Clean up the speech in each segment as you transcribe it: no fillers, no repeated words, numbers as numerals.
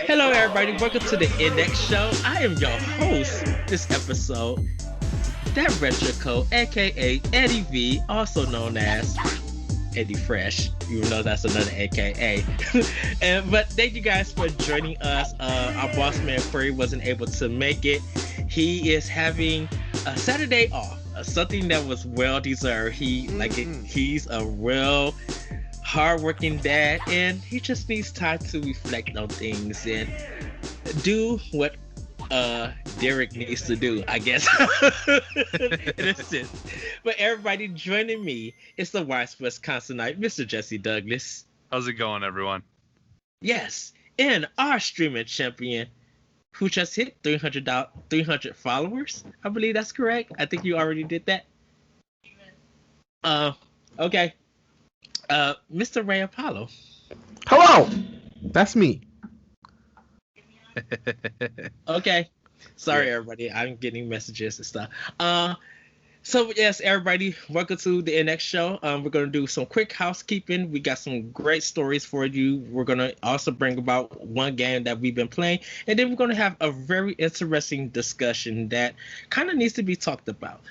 Hello, everybody. Welcome to the Index Show. I am your host this episode, that Retroco, aka Eddie V, also known as Eddie Fresh, even though that's another AKA. But thank you guys for joining us. Our boss man Query wasn't able to make it. He is having a Saturday off, something that was well deserved. He's a real hardworking dad, and he just needs time to reflect on things and do what Derek needs to do, I guess. In a sense. But everybody joining me is the wise Wisconsinite, Mr. Jesse Douglas. How's it going, everyone? Yes, and our streaming champion, who just hit 300 followers. I believe that's correct. I think you already did that. Okay. Mr. Ray Apollo. Hello, that's me. Okay. Sorry, everybody. I'm getting messages and stuff. So yes, everybody, welcome to the NX show. We're gonna do some quick housekeeping. We got some great stories for you. We're gonna also bring about one game that we've been playing, and then we're gonna have a very interesting discussion that kind of needs to be talked about.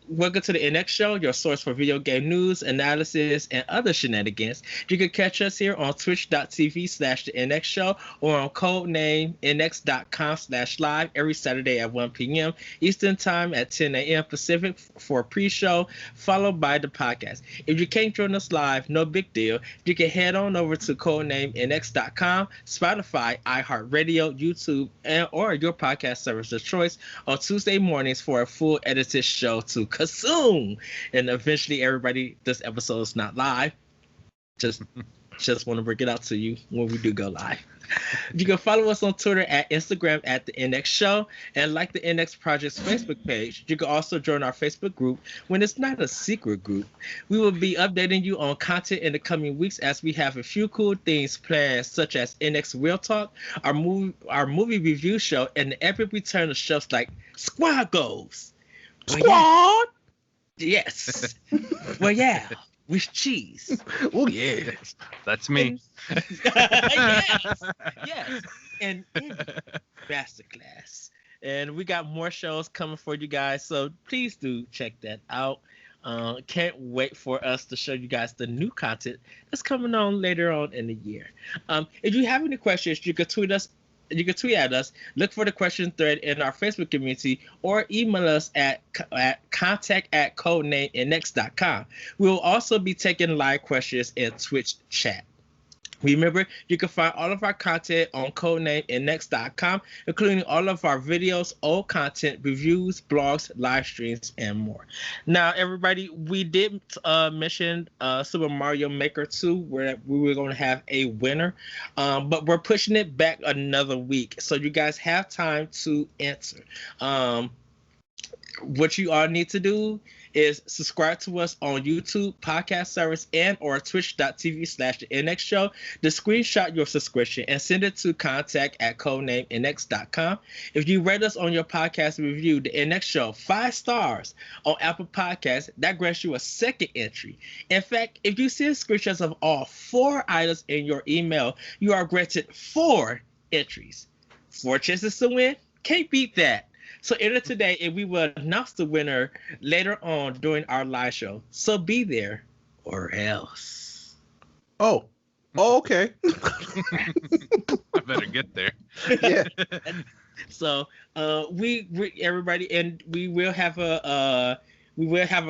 Welcome to the NX Show, your source for video game news, analysis, and other shenanigans. You can catch us here on twitch.tv/the NX Show or on codename nx.com/live every Saturday at 1 p.m. Eastern Time at 10 a.m. Pacific for a pre-show, followed by the podcast. If you can't join us live, no big deal. You can head on over to codename nx.com, Spotify, iHeartRadio, YouTube, or your podcast service of choice on Tuesday mornings for a full edited show to consume. And eventually, everybody, this episode is not live. Just want to bring it out to you when we do go live. You can follow us on Twitter at Instagram at the NX Show and like the NX Project's Facebook page. You can also join our Facebook group when it's not a secret group. We will be updating you on content in the coming weeks as we have a few cool things planned, such as NX Real Talk, our movie review show, and the epic return of shows like Squad Goals. Squad. Yes. Well, yeah. With cheese. Oh yeah, that's me. Yes. And Masterclass. And we got more shows coming for you guys, so please do check that out. Can't wait for us to show you guys the new content that's coming on later on in the year. If you have any questions, you can tweet us. You can tweet at us, look for the question thread in our Facebook community, or email us at contact@codenamenex.com. We will also be taking live questions in Twitch chat. Remember, you can find all of our content on codenamenex.com, including all of our videos, old content, reviews, blogs, live streams, and more. Now, everybody, we did mention Super Mario Maker 2, where we were going to have a winner, but we're pushing it back another week, so you guys have time to answer. What you all need to do is subscribe to us on YouTube, podcast service, and or twitch.tv/the NX Show. To screenshot your subscription and send it to contact@codenamenex.com. If you rate us on your podcast review, the NX Show, 5 stars on Apple Podcasts, that grants you a second entry. In fact, if you send screenshots of all 4 items in your email, you are granted 4 entries. 4 chances to win? Can't beat that. So enter today and we will announce the winner later on during our live show. So be there or else. Oh, okay. I better get there. Yeah. So we everybody, and we will have a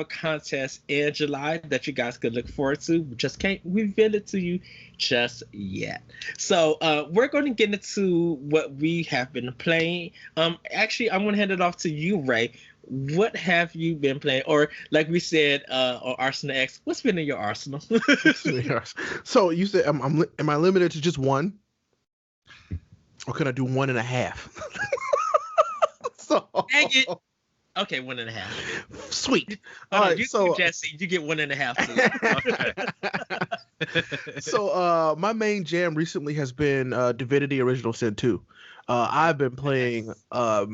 contest in July that you guys could look forward to. We just can't reveal it to you just yet. So we're going to get into what we have been playing. Actually, I'm going to hand it off to you, Ray. What have you been playing? Or like we said on Arsenal X, what's been in your arsenal? So you said, am I limited to just one? Or can I do 1.5? So Dang it. Okay, 1.5. Sweet. All right, so Jesse, you get 1.5. So my main jam recently has been Divinity Original Sin 2. I've been playing a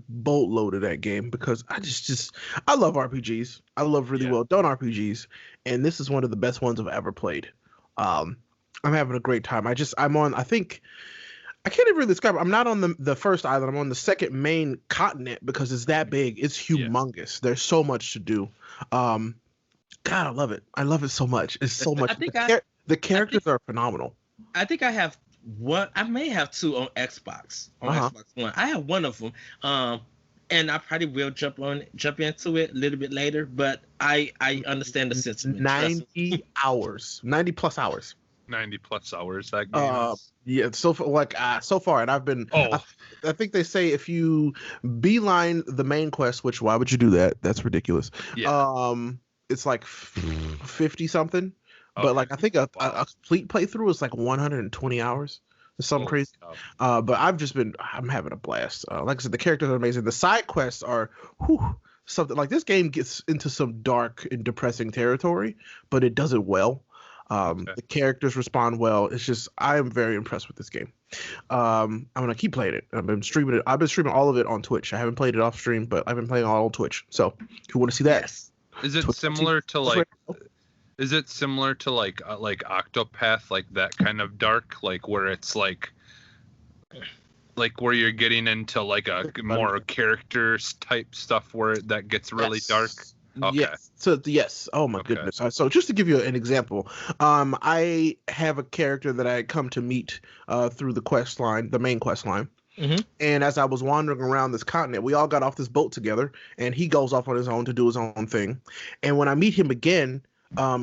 boatload of that game because I love RPGs. I love really well done RPGs, and this is one of the best ones I've ever played. I'm having a great time. I'm on. I think I can't even really describe it. I'm not on the first island. I'm on the second main continent because it's that big. It's humongous. There's so much to do. Um, God, I love it. I love it so much. It's so much. The characters are phenomenal. I think I have one. I may have two on Xbox. Xbox One. I have one of them. And I probably will jump into it a little bit later. But I understand the sentiment. 90 hours. 90 plus hours. 90 plus hours that game. Yeah, so far, and I've been. I think they say if you beeline the main quest, which why would you do that? That's ridiculous. Yeah. It's like 50 something, but like I think a complete playthrough is like 120 hours. Something crazy. But I'm having a blast. Like I said, the characters are amazing. The side quests are something like this game gets into some dark and depressing territory, but it does it well. The characters respond well. It's just I am very impressed with this game. I'm gonna keep playing it. I've been streaming all of it on Twitch. I haven't played it off stream, but I've been playing all on Twitch. So if you want to see that, is it similar to like? Is it similar to like Octopath, like that kind of dark, like where it's like where you're getting into like a more characters type stuff where that gets really dark? Okay. Yes. So yes. Oh my goodness. So just to give you an example, I have a character that I come to meet through the main quest line. Mm-hmm. And as I was wandering around this continent, we all got off this boat together, and he goes off on his own to do his own thing. And when I meet him again,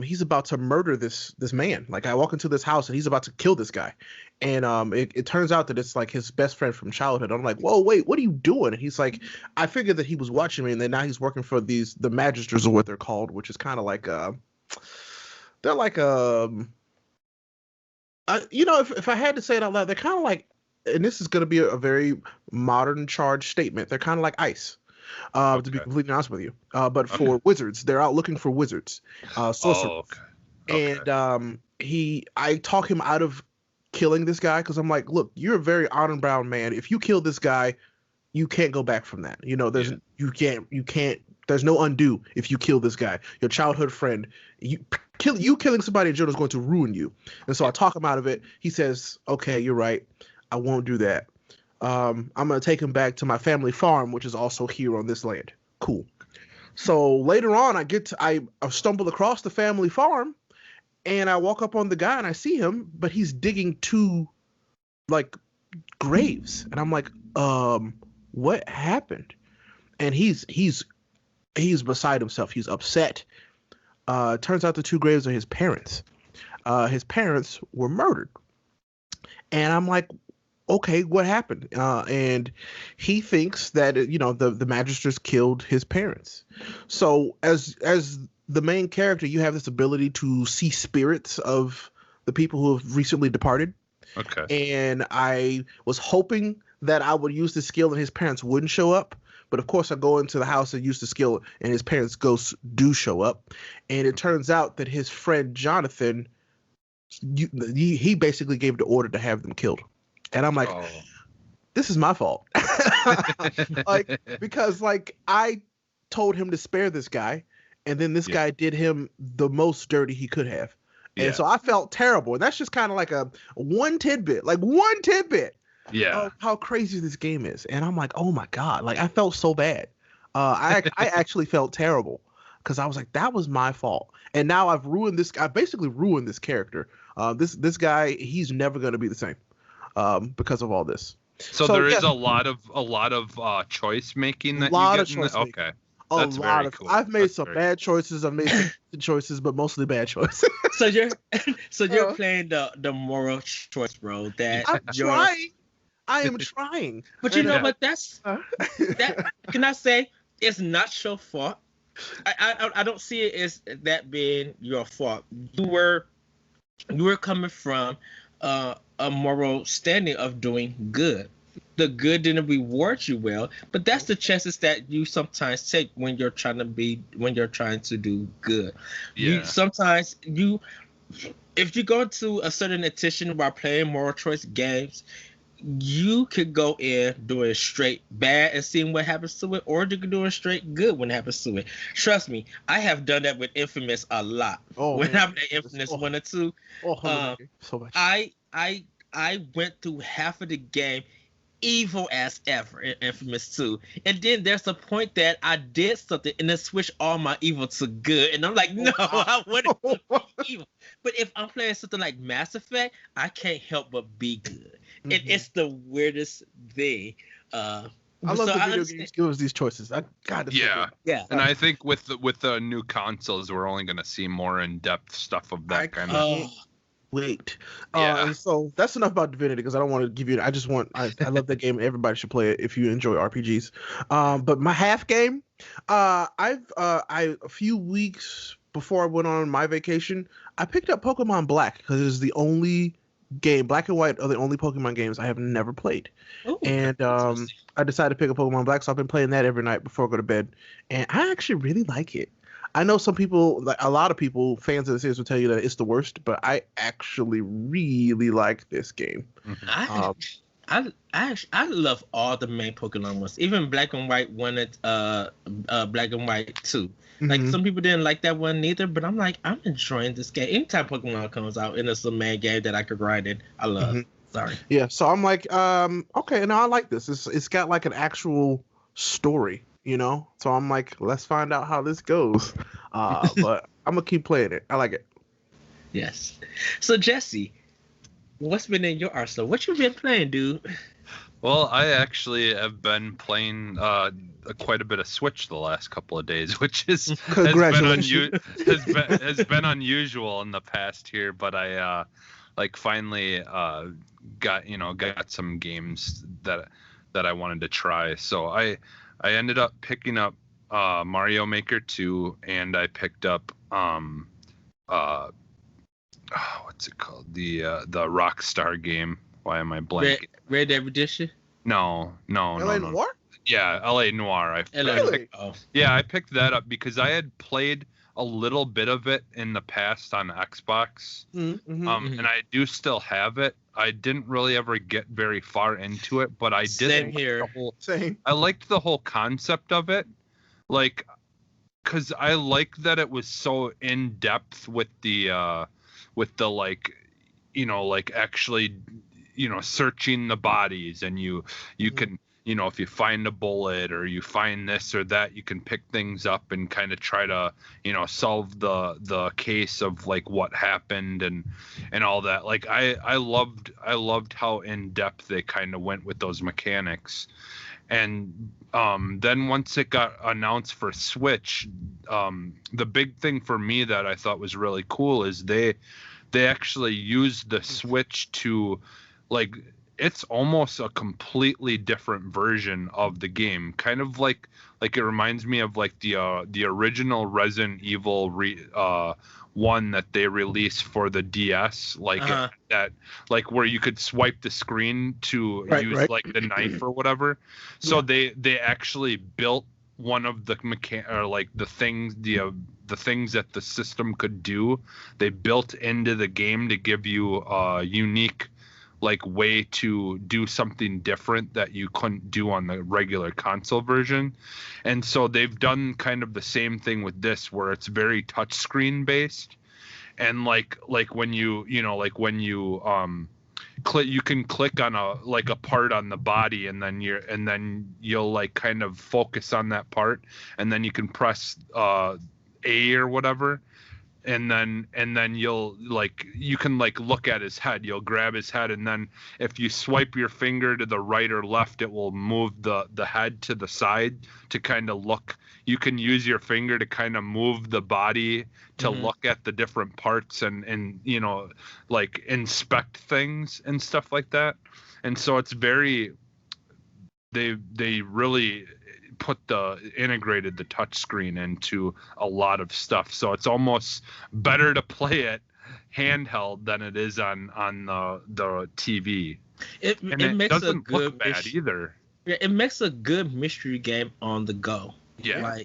he's about to murder this man. Like I walk into this house and he's about to kill this guy. And it turns out that it's like his best friend from childhood. I'm like, whoa, wait, what are you doing? And he's like, I figured that he was watching me, and then now he's working for the magisters, or what they're called, which is kind of like they're like if I had to say it out loud, they're kind of like, and this is going to be a very modern charged statement, they're kind of like ICE. To be completely honest with you, but for wizards, they're out looking for wizards, sorcerers. And I talk him out of killing this guy because I'm like, look, you're a very honor-bound man. If you kill this guy, you can't go back from that. You know, you can't. There's no undo if you kill this guy, your childhood friend. Killing somebody in general is going to ruin you. And so I talk him out of it. He says, "Okay, you're right. I won't do that. I'm gonna take him back to my family farm, which is also here on this land." Cool. So later on, I stumble across the family farm, and I walk up on the guy and I see him, but he's digging two like graves, and I'm like, what happened? And he's beside himself. He's upset. Turns out the two graves are his parents. His parents were murdered, and I'm like, okay, what happened? And he thinks that the magisters killed his parents. So as the main character, you have this ability to see spirits of the people who have recently departed. Okay. And I was hoping that I would use the skill and his parents wouldn't show up. But of course, I go into the house and use the skill, and his parents' ghosts do show up. And it turns out that his friend Jonathan, he basically gave the order to have them killed. And I'm like, this is my fault. Because I told him to spare this guy, and then this guy did him the most dirty he could have. And so I felt terrible. And that's just kind of like one tidbit of how crazy this game is. And I'm like, oh my God, I felt so bad. I actually felt terrible because I was like, that was my fault. And now I basically ruined this character. This guy, he's never going to be the same because of all this. So there is a lot of choice making that you get in this? Okay. That's very cool. I've made some bad choices. I've made some good choices, but mostly bad choices. So you're playing the moral choice role. I'm trying. I am trying. But you know what? That can I say it's not your fault. I don't see it as that being your fault. You were coming from a moral standing of doing good. The good didn't reward you well, but that's the chances that you sometimes take when you're trying to do good. Yeah. If you go to a certain attention while playing moral choice games, you could go in doing straight bad and seeing what happens to it, or you could do it straight good when it happens to it. Trust me, I have done that with Infamous a lot. Oh, when man. I played Infamous 1 or 2, so much. I went through half of the game evil as ever in Infamous 2. And then there's a point that I did something and then switched all my evil to good. And I'm like, no, I wouldn't be evil. But if I'm playing something like Mass Effect, I can't help but be good. Mm-hmm. And it's the weirdest thing. I love the video games give us these choices. Yeah. And I think with the new consoles, we're only going to see more in-depth stuff of that kind of. Wait. So that's enough about Divinity because I don't want to give you. I love that game. Everybody should play it if you enjoy RPGs. But my half game, a few weeks before I went on my vacation, I picked up Pokemon Black because it is the only game. Black and White are the only Pokemon games I have never played. Ooh, and I decided to pick up Pokemon Black, so I've been playing that every night before I go to bed, and I actually really like it. I know some people, like a lot of people, fans of the series will tell you that it's the worst, but I actually really like this game. Mm-hmm. I love all the main Pokemon ones, even Black and White 1 and Black and White 2. Mm-hmm. Like some people didn't like that one neither, but I'm like, I'm enjoying this game. Anytime Pokemon comes out and it's a main game that I could grind in, I love. Mm-hmm. Sorry. Yeah, so I'm like, okay, no, I like this. It's got like an actual story. You know, so I'm like, let's find out how this goes. But I'm gonna keep playing it. I like it. Yes. So Jesse, what's been in your arsenal? What you been playing, dude? Well, I actually have been playing quite a bit of Switch the last couple of days, which has been unusual in the past here. But I finally got some games that I wanted to try. So I ended up picking up Mario Maker 2, and I picked up what's it called? The Rockstar game. Why am I blanking? Red Dead Redemption? No. LA Noire? Yeah, LA Noire. I picked that up because I had played a little bit of it in the past on Xbox. Mm-hmm. And I do still have it. I didn't really ever get very far into it, but I did. Same here. I liked the whole concept of it, like, because I like that it was so in depth with the like, like actually, searching the bodies, and you can. If you find a bullet or you find this or that, you can pick things up and kind of try to, solve the case of like what happened and all that. Like I loved how in depth they kind of went with those mechanics. And then once it got announced for Switch, the big thing for me that I thought was really cool is they actually used the Switch to like. It's almost a completely different version of the game. Kind of like it reminds me of like the original Resident Evil one that they released for the DS, like that, like where you could swipe the screen to use like the knife or whatever. So they actually built one of the the things that the system could do. They built into the game to give you a unique like way to do something different that you couldn't do on the regular console version. And so they've done kind of the same thing with this, where it's very touchscreen based. And like when you click, you can click on a part on the body, and then you'll like kind of focus on that part, and then you can press A or whatever. And then you'll you can look at his head. You'll grab his head, and then if you swipe your finger to the right or left, it will move the head to the side to kind of look. You can use your finger to kind of move the body to look at the different parts and inspect things and stuff like that. And so it's very they really integrated the touchscreen into a lot of stuff, so it's almost better to play it handheld than it is on the TV. It makes doesn't a good look bad either. Yeah, it makes a good mystery game on the go. Yeah,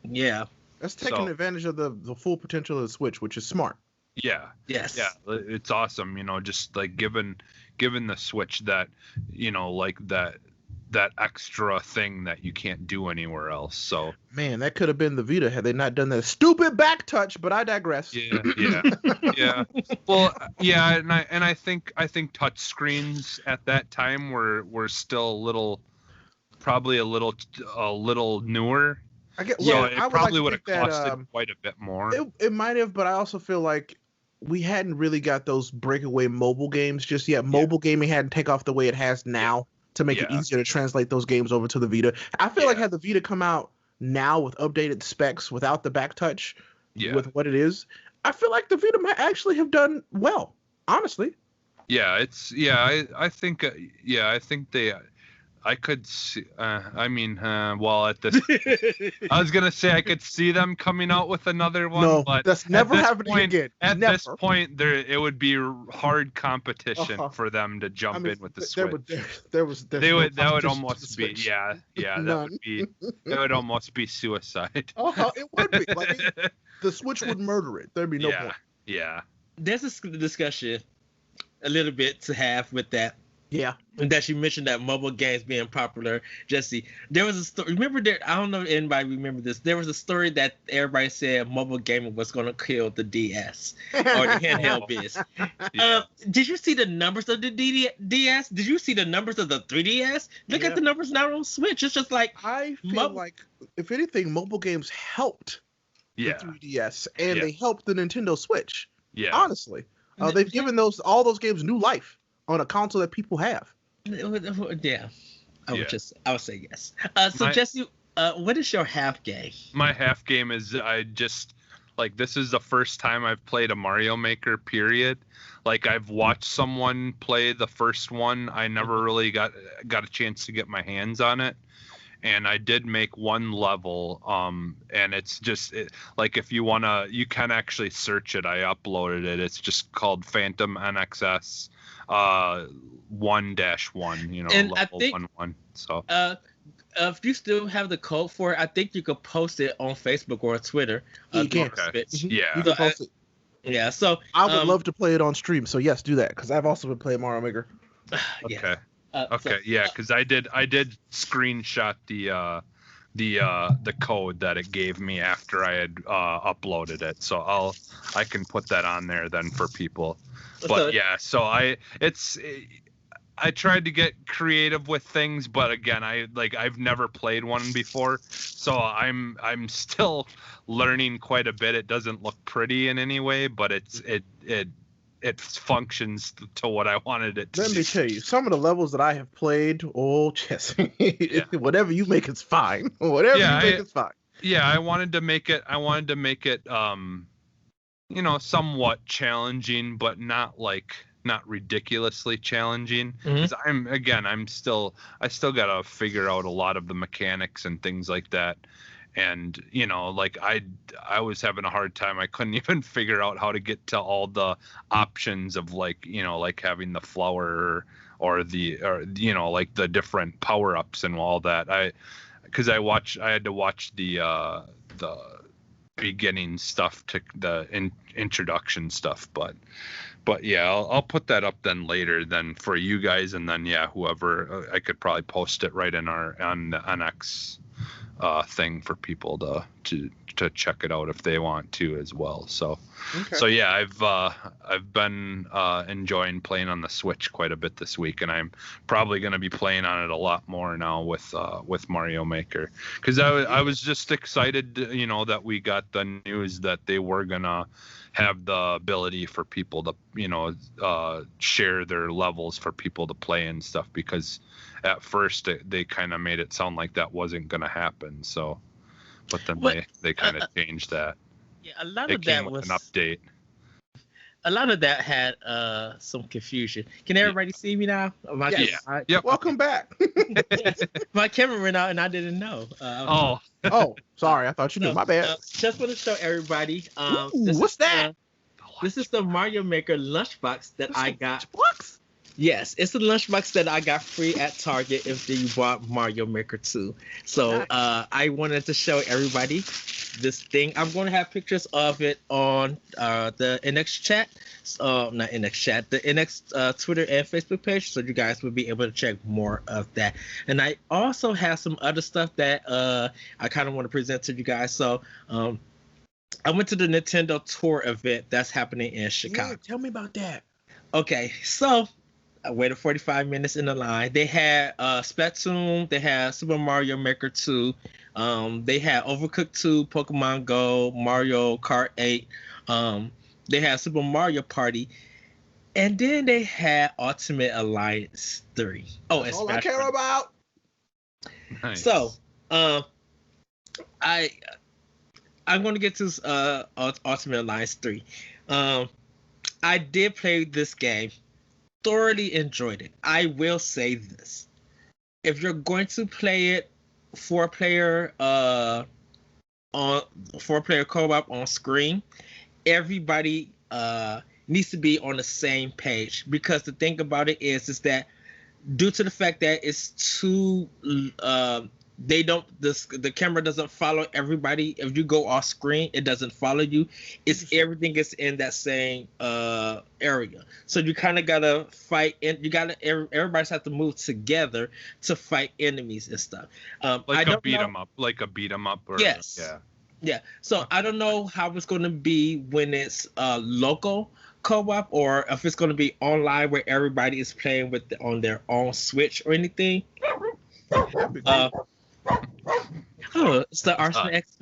yeah. That's taking advantage of the full potential of the Switch, which is smart. Yeah. Yes. Yeah, it's awesome. Just like given the Switch that, like that extra thing that you can't do anywhere else. So Man, that could have been the Vita had they not done that stupid back touch. But I digress. yeah. Well, yeah, and I think touch screens at that time were still probably a little newer. It probably would have costed quite a bit more. It might have, but I also feel like we hadn't really got those breakaway mobile games just yet. Mobile gaming hadn't taken off the way it has now to make it easier to translate those games over to the Vita. I feel like had the Vita come out now with updated specs without the back touch, with what it is, I feel like the Vita might actually have done well, honestly. Yeah, I think they. I could see. Well, at this, I was gonna say I could see them coming out with another one. No, but that's never happening again. At this point, it would be hard competition for them to jump in with the Switch. That would almost be that would almost be suicide. It would be. Like, the Switch would murder it. There'd be no point. Yeah. There's a discussion a little bit to have with that. Yeah. And that you mentioned that mobile games being popular. Jesse, there was a story. Remember I don't know if anybody remember this. There was a story that everybody said mobile gaming was going to kill the DS or the handheld biz. Did you see the numbers of the DS? Did you see the numbers of the 3DS? Look at the numbers now on Switch. It's just like I feel like, if anything, mobile games helped the 3DS and they helped the Nintendo Switch. Yeah. Honestly, they've given all those games new life on a console that people have. Yeah. I would say yes. Jesse, what is your half game? My half game is this is the first time I've played a Mario Maker, period. Like, I've watched someone play the first one. I never really got a chance to get my hands on it. And I did make one level, and it's just like, if you wanna, you can actually search it. I uploaded it. It's just called Phantom NXS 1-1. And level I think 1-1. So if you still have the code for it, I think you could post it on Facebook or Twitter. You can. Okay. You can post it. Yeah. So I would love to play it on stream. So yes, do that, because I've also been playing Mario Maker. Okay. Because I did screenshot the code that it gave me after I had uploaded it, so I can put that on there then for people. But I tried to get creative with things, but again, I've never played one before, so I'm still learning quite a bit. It doesn't look pretty in any way, but it functions to what I wanted it to. Let me tell you, some of the levels that I have played, Jesse, whatever you make is fine. Whatever you make is fine. Yeah, I wanted to make it somewhat challenging, but not ridiculously challenging. Because I still gotta figure out a lot of the mechanics and things like that. And I was having a hard time. I couldn't even figure out how to get to all the options of having the flower or the different power ups and all that. I had to watch the beginning stuff to the introduction stuff, but yeah, I'll put that up then later then for you guys, and then whoever, I could probably post it right on the NX thing for people to check it out if they want to as well. So I've been enjoying playing on the Switch quite a bit this week, and I'm probably going to be playing on it a lot more now with Mario Maker, because I was just excited that we got the news that they were gonna have the ability for people to share their levels for people to play and stuff, because at first they kind of made it sound like that wasn't going to happen. So, but then they kind of changed that. Yeah, a lot of that was an update. A lot of that had some confusion. Can everybody see me now? Yep. Welcome back. My camera went out and I didn't know. Sorry, I thought you knew. My bad. Just want to show everybody. What's that? This is the Mario Maker lunchbox that I got. Lunchbox? Yes, it's the lunchbox that I got free at Target if you bought Mario Maker 2. So I wanted to show everybody this thing. I'm going to have pictures of it on the NX chat, not NX chat, the NX Twitter and Facebook page, so you guys will be able to check more of that. And I also have some other stuff that I kind of want to present to you guys. So I went to the Nintendo Tour event that's happening in Chicago. Yeah, tell me about that. Okay, so I waited 45 minutes in the line. They had Splatoon, they had Super Mario Maker 2, they had Overcooked 2, Pokemon Go, Mario Kart 8, they had Super Mario Party, and then they had Ultimate Alliance 3. Oh, that's all I care about. Nice. So, I'm going to get to Ultimate Alliance 3. I did play this game, thoroughly enjoyed it. I will say this: if you're going to play it 4-player co-op on screen, everybody needs to be on the same page, because the thing about it is that due to the fact that it's too the camera doesn't follow everybody. If you go off screen, it doesn't follow you. It's everything is in that same area. So you kind of gotta fight, and everybody's have to move together to fight enemies and stuff. Like a beat 'em up. Or, yes. Yeah. So I don't know how it's going to be when it's local co-op, or if it's going to be online where everybody is playing on their own Switch or anything. Oh, it's the Arsenal X.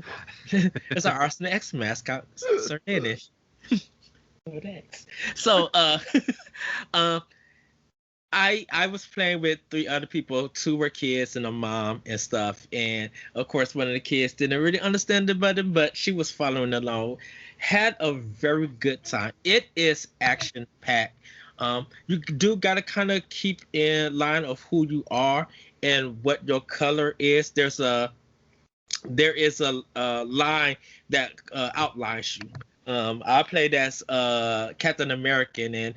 It's our Arsenal X mascot, Sir Danish. So, I was playing with 3 other people. 2 were kids and a mom and stuff. And of course, one of the kids didn't really understand the button, but she was following along. Had a very good time. It is action packed. You do gotta kind of keep in line of who you are and what your color is. There is a line that outlines you. I played as Captain American, and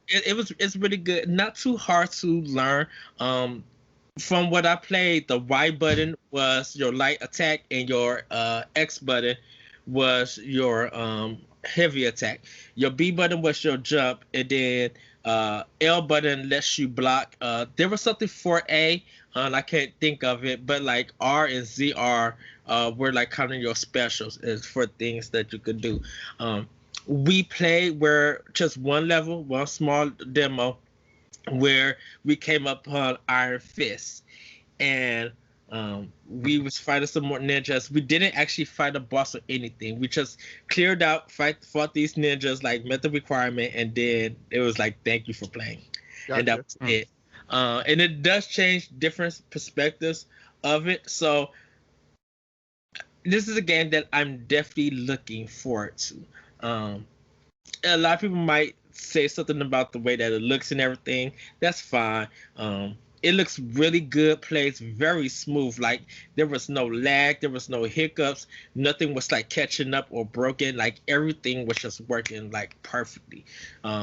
it's really good. Not too hard to learn. From what I played, the Y button was your light attack, and your X button was your heavy attack. Your B button was your jump, and then L button lets you block. There was something for A, and I can't think of it, but like R and ZR were like kind of your specials is for things that you could do. We played where just one small demo where we came upon Iron Fist, and we was fighting some more ninjas. We didn't actually fight a boss or anything. We just cleared out, fought these ninjas, like met the requirement, and then it was like, thank you for playing. Gotcha. And that was it. And it does change different perspectives of it. So this is a game that I'm definitely looking forward to. A lot of people might say something about the way that it looks and everything. That's fine. It looks really good, plays very smooth. Like there was no lag, there was no hiccups, nothing was like catching up or broken. Like everything was just working like perfectly.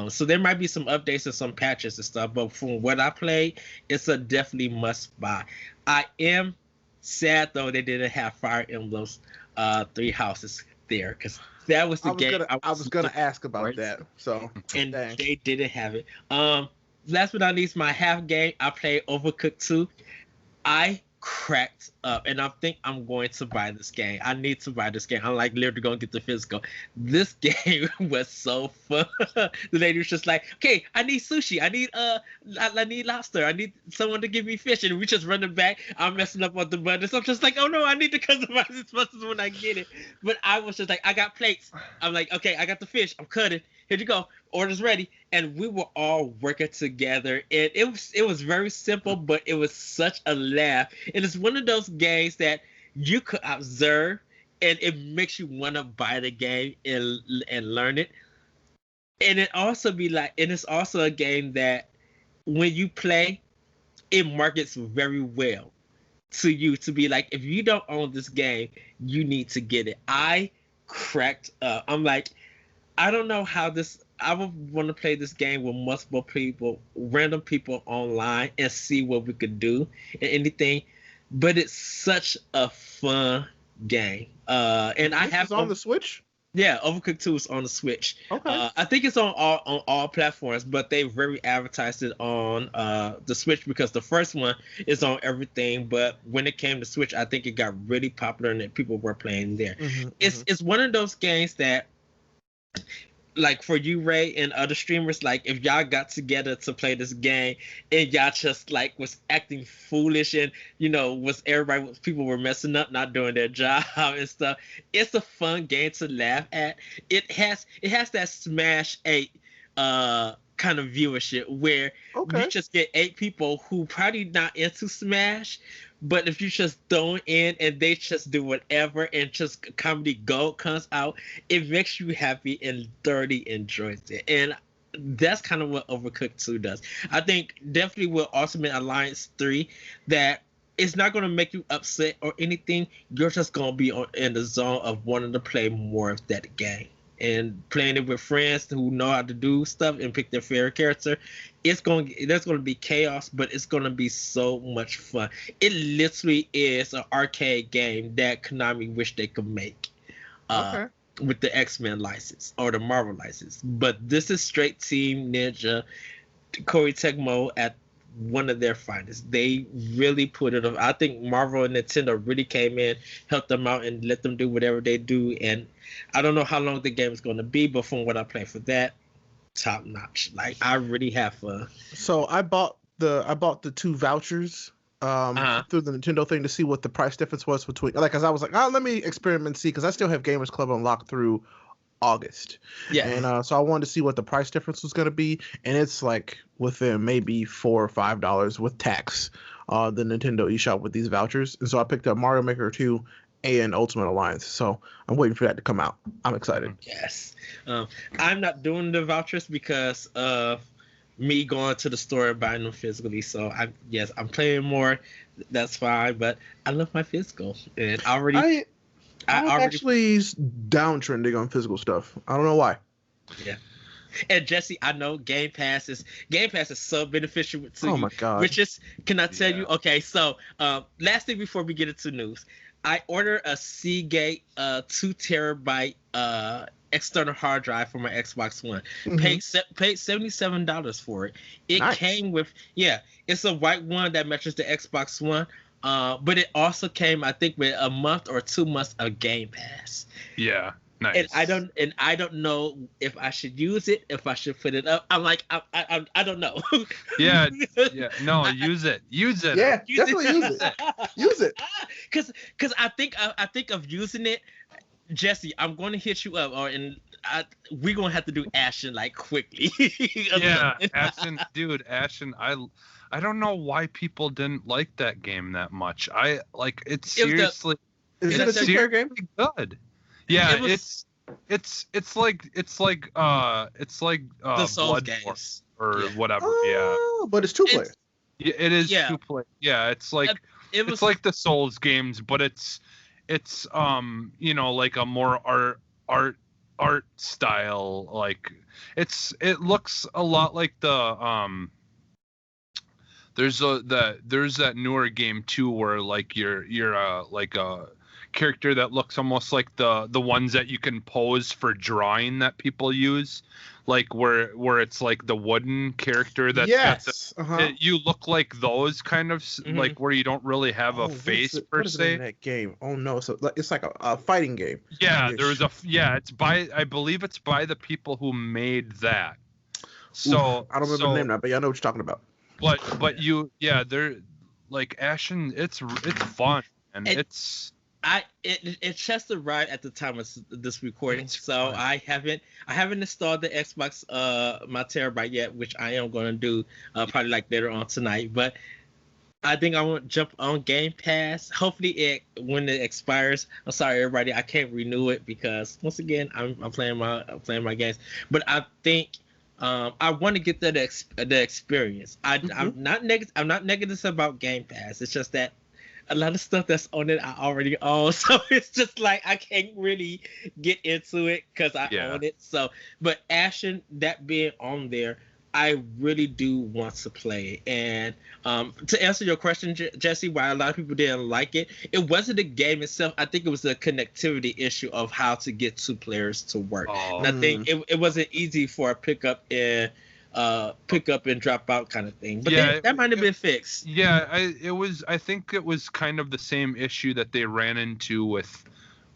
So there might be some updates and some patches and stuff, but from what I played, it's a definitely must buy. I am sad though they didn't have Fire Emblem's 3 houses there, because that was the game. I was gonna ask about that. So and they didn't have it. Last but not least, my half game, I played Overcooked 2. I cracked up, and I think I'm going to buy this game. I need to buy this game. I'm like literally going to get the physical. This game was so fun. The lady was just like, okay, I need sushi. I need lobster. I need someone to give me fish. And we just running back. I'm messing up on the buttons. I'm just like, oh no, I need to customize this buttons when I get it. But I was just like, I got plates. I'm like, okay, I got the fish. I'm cutting. Here you go. Order's ready. And we were all working together. And it was very simple, but it was such a laugh. And it's one of those games that you could observe, and it makes you want to buy the game and learn it. And it's also a game that when you play, it markets very well to you to be like, if you don't own this game, you need to get it. I cracked up. I'm like, I don't know how this. I would want to play this game with multiple people, random people online, and see what we could do and anything. But it's such a fun game. And I have it's on the Switch. Yeah, Overcooked 2 is on the Switch. Okay. I think it's on all platforms, but they very advertised it on the Switch because the first one is on everything. But when it came to Switch, I think it got really popular and that people were playing there. It's one of those games that, like for you, Ray, and other streamers, like if y'all got together to play this game and y'all just like was acting foolish and people were messing up, not doing their job and stuff, it's a fun game to laugh at. It has that Smash 8 kind of viewership where you just get 8 people who probably not into Smash, but if you just throw in and they just do whatever and just comedy gold comes out, it makes you happy and thoroughly enjoys it. And that's kind of what Overcooked 2 does. I think definitely with Ultimate Alliance 3 that it's not going to make you upset or anything. You're just going to be in the zone of wanting to play more of that game. And playing it with friends who know how to do stuff and pick their favorite character, there's going to be chaos, but it's going to be so much fun. It literally is an arcade game that Konami wish they could make with the X-Men license or the Marvel license. But this is straight Team Ninja, Koei Tecmo at one of their finest. They really put it on. I think Marvel and Nintendo really came in, helped them out, and let them do whatever they do. And I don't know how long the game is going to be, but from what I play for that, top notch. Like I really have fun. So I bought the 2 vouchers through the Nintendo thing to see what the price difference was between. Like, cause I was like, let me experiment and see, because I still have Gamers Club unlocked through August. Yeah. And so I wanted to see what the price difference was going to be, and it's like within maybe $4 or $5 with tax. The Nintendo eShop with these vouchers, and so I picked up Mario Maker 2 and Ultimate Alliance. So I'm waiting for that to come out. I'm excited. Yes. I'm not doing the vouchers because of me going to the store and buying them physically. So I'm playing more. That's fine, but I love my physical, and I'm actually downtrending on physical stuff. I don't know why. Yeah. And Jesse, I know Game Pass is so beneficial to you. Oh my God. Which is, can I tell you? Okay, so last thing before we get into news, I ordered a Seagate 2 terabyte external hard drive for my Xbox One. Paid $77 for it. It nice. Came with it's a white one that matches the Xbox One. But it also came, I think, with a month or 2 months of Game Pass. Yeah, nice. And I don't know if I should use it, if I should put it up. I'm like, I don't know. Yeah. No, use it. Yeah, definitely use it. Use it. Because I think of using it. Jesse, I'm going to hit you up, we're going to have to do Ashen like quickly. Yeah, Ashen, I don't know why people didn't like that game that much. It's seriously. Is it a two-player game? Good. Yeah, it's like the Souls games or whatever. But it's 2 player. It is 2 player. Yeah, it's like it's like the Souls games, but it's like a more art style. Like it looks a lot like the There's that newer game too where like you're like a character that looks almost like the ones that you can pose for drawing that people use, like where it's like the wooden character that you look like those kind of like where you don't really have a face per se. That game? Oh no, so it's like a fighting game. Yeah, it's I believe it's by the people who made that. So I don't remember the name now, but I know what you're talking about. But they're like Ashen. It's fun and it's just arrived at the time of this recording, so I haven't installed the Xbox my terabyte yet, which I am going to do probably like later on tonight. But I think I want to jump on Game Pass. Hopefully, when it expires. I'm sorry, everybody, I can't renew it because once again, I'm playing my games. But I think. I want to get the experience. I'm not negative about Game Pass. It's just that a lot of stuff that's on it I already own, so it's just like I can't really get into it because I own it. So, but Ashen, that being on there, I really do want to play. And to answer your question, Jesse, why a lot of people didn't like it, it wasn't the game itself. I think it was the connectivity issue of how to get two players to work. And I think it wasn't easy for a pick up and drop out kind of thing. But that might have been fixed. Yeah, I think it was kind of the same issue that they ran into with.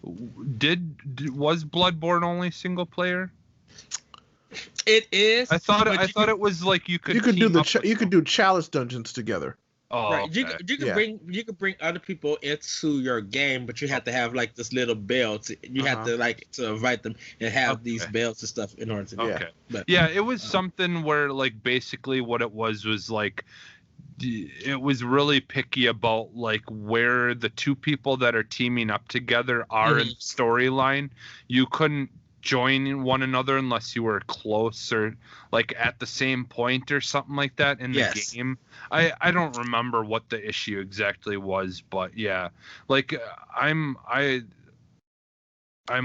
Was Bloodborne only single player? It is. I thought it was like you could do chalice dungeons together. Oh, right. Okay. You could bring other people into your game, but you have to have like this little bell. You have to like to invite them and have these bells and stuff in order to do Okay. But, it was something where like basically what it was like it was really picky about like where the two people that are teaming up together are in the storyline. You couldn't join one another unless you were close or like at the same point or something like that in the game. I don't remember what the issue exactly was, but yeah, like I'm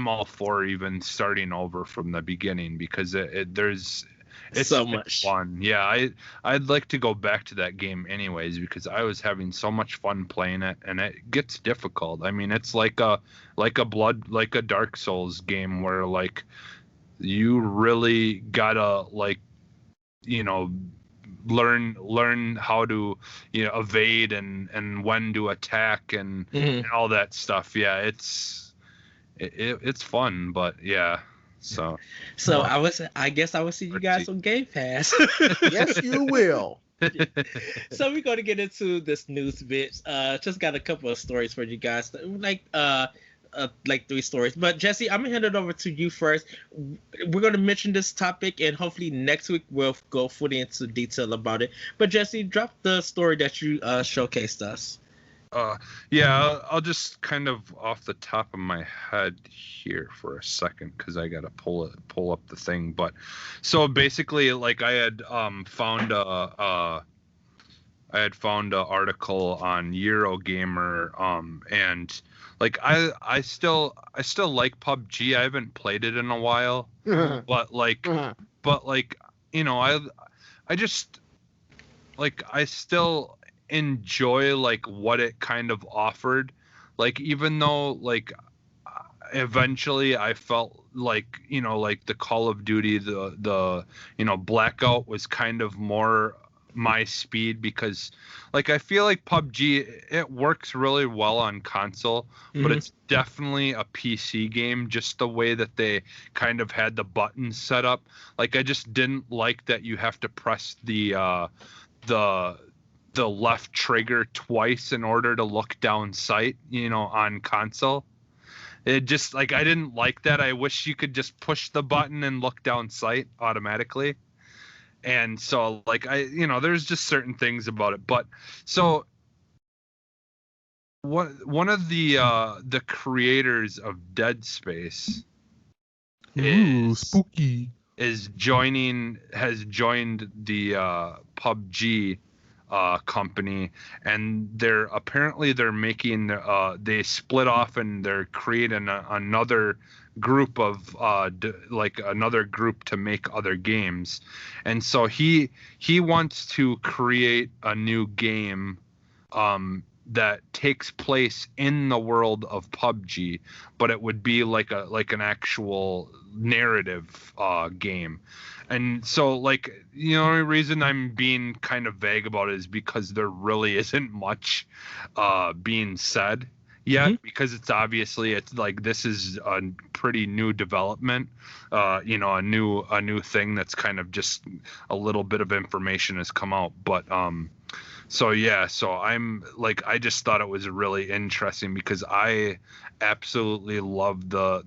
all for even starting over from the beginning because it's so much fun. Yeah, I'd like to go back to that game anyways because I was having so much fun playing it, and it gets difficult. I mean, it's like a Dark Souls game where like you really gotta like learn how to evade and when to attack and all that stuff. Yeah, it's fun, but yeah. So I guess I will see you guys on Game Pass. Yes, you will. So we're going to get into this news bit. Just got a couple of stories for you guys, like 3 stories. But Jesse, I'm gonna hand it over to you first. We're going to mention this topic, and hopefully next week we'll go fully into detail about it. But Jesse, drop the story that you showcased us. I'll just kind of off the top of my head here for a second because I gotta pull up the thing. But so basically, like I had found a article on Eurogamer, and like I still like PUBG. I haven't played it in a while, but like I just like I still enjoy like what it kind of offered, like even though like eventually I felt like like the Call of Duty the Blackout was kind of more my speed because like I feel like PUBG it works really well on console, but it's definitely a PC game just the way that they kind of had the buttons set up. Like I just didn't like that you have to press the left trigger twice in order to look down sight, on console. It just like I didn't like that. I wish you could just push the button and look down sight automatically. And so like there's just certain things about it. But so one of the creators of Dead Space spooky has joined the PUBG company, and they're making they split off and they're creating another group of another group to make other games. And so he wants to create a new game that takes place in the world of PUBG, but it would be like an actual narrative game. And so, like, the only reason I'm being kind of vague about it is because there really isn't much being said yet, because it's like this is a pretty new development, a new thing that's kind of just a little bit of information has come out. But so I'm like, I just thought it was really interesting because I absolutely love the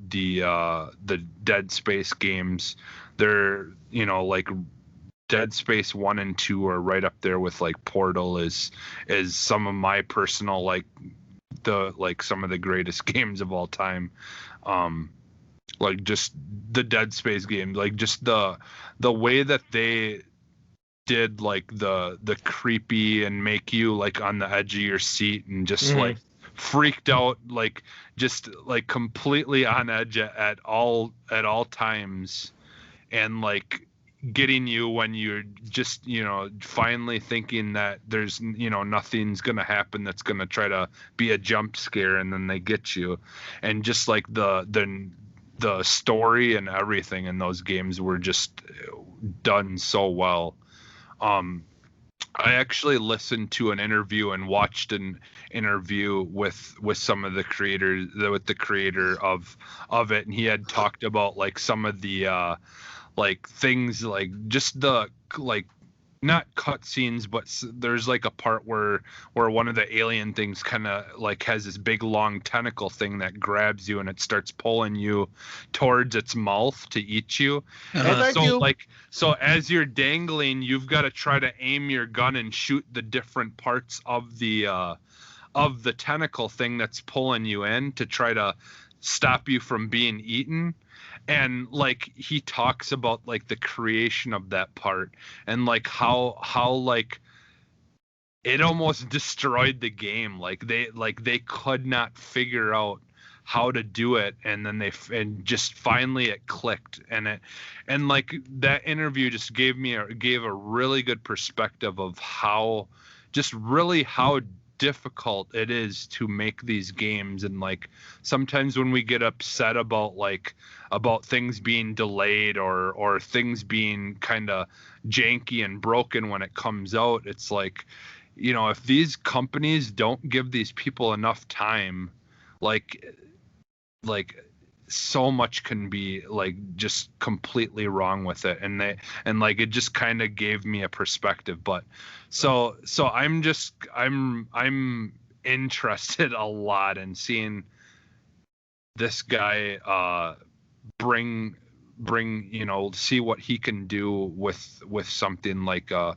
Dead Space games. They're like Dead Space 1 and 2 are right up there with like Portal is some of my personal some of the greatest games of all time. Like just the Dead Space game, like just the way that they did like the creepy and make you like on the edge of your seat and just like freaked out, like just like completely on edge at all times, and like getting you when you're just, finally thinking that there's, nothing's going to happen that's going to try to be a jump scare, and then they get you. And just like the story and everything in those games were just done so well. I actually listened to an interview and watched an interview with some of the creators, with the creator of it, and he had talked about like some of the like things, like just the like not cutscenes, but there's like a part where one of the alien things kind of like has this big long tentacle thing that grabs you and it starts pulling you towards its mouth to eat you. So as you're dangling, you've got to try to aim your gun and shoot the different parts of the tentacle thing that's pulling you in to try to stop you from being eaten. And like he talks about like the creation of that part and like how like it almost destroyed the game. Like they could not figure out how to do it, and then and just finally it clicked, and like that interview just gave a really good perspective of how difficult it is to make these games. And like sometimes when we get upset about things being delayed or things being kind of janky and broken when it comes out, it's like, if these companies don't give these people enough time, like so much can be like just completely wrong with it. And it just kind of gave me a perspective. But so I'm interested a lot in seeing this guy see what he can do with something like a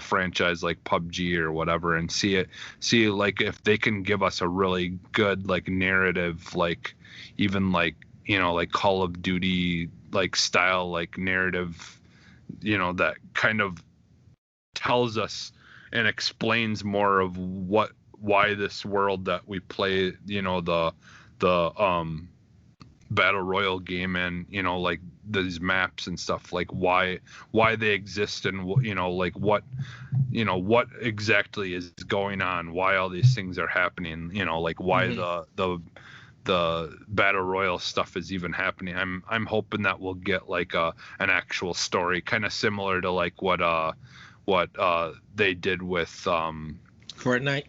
franchise like PUBG or whatever, and see like if they can give us a really good like narrative, like even like like Call of Duty like style like narrative, that kind of tells us and explains more of why this world that we play, the battle royal game in, like these maps and stuff, like why they exist, and like what exactly is going on, why all these things are happening, like why the battle royal stuff is even happening. I'm hoping that we'll get like an actual story, kind of similar to like what they did with Fortnite.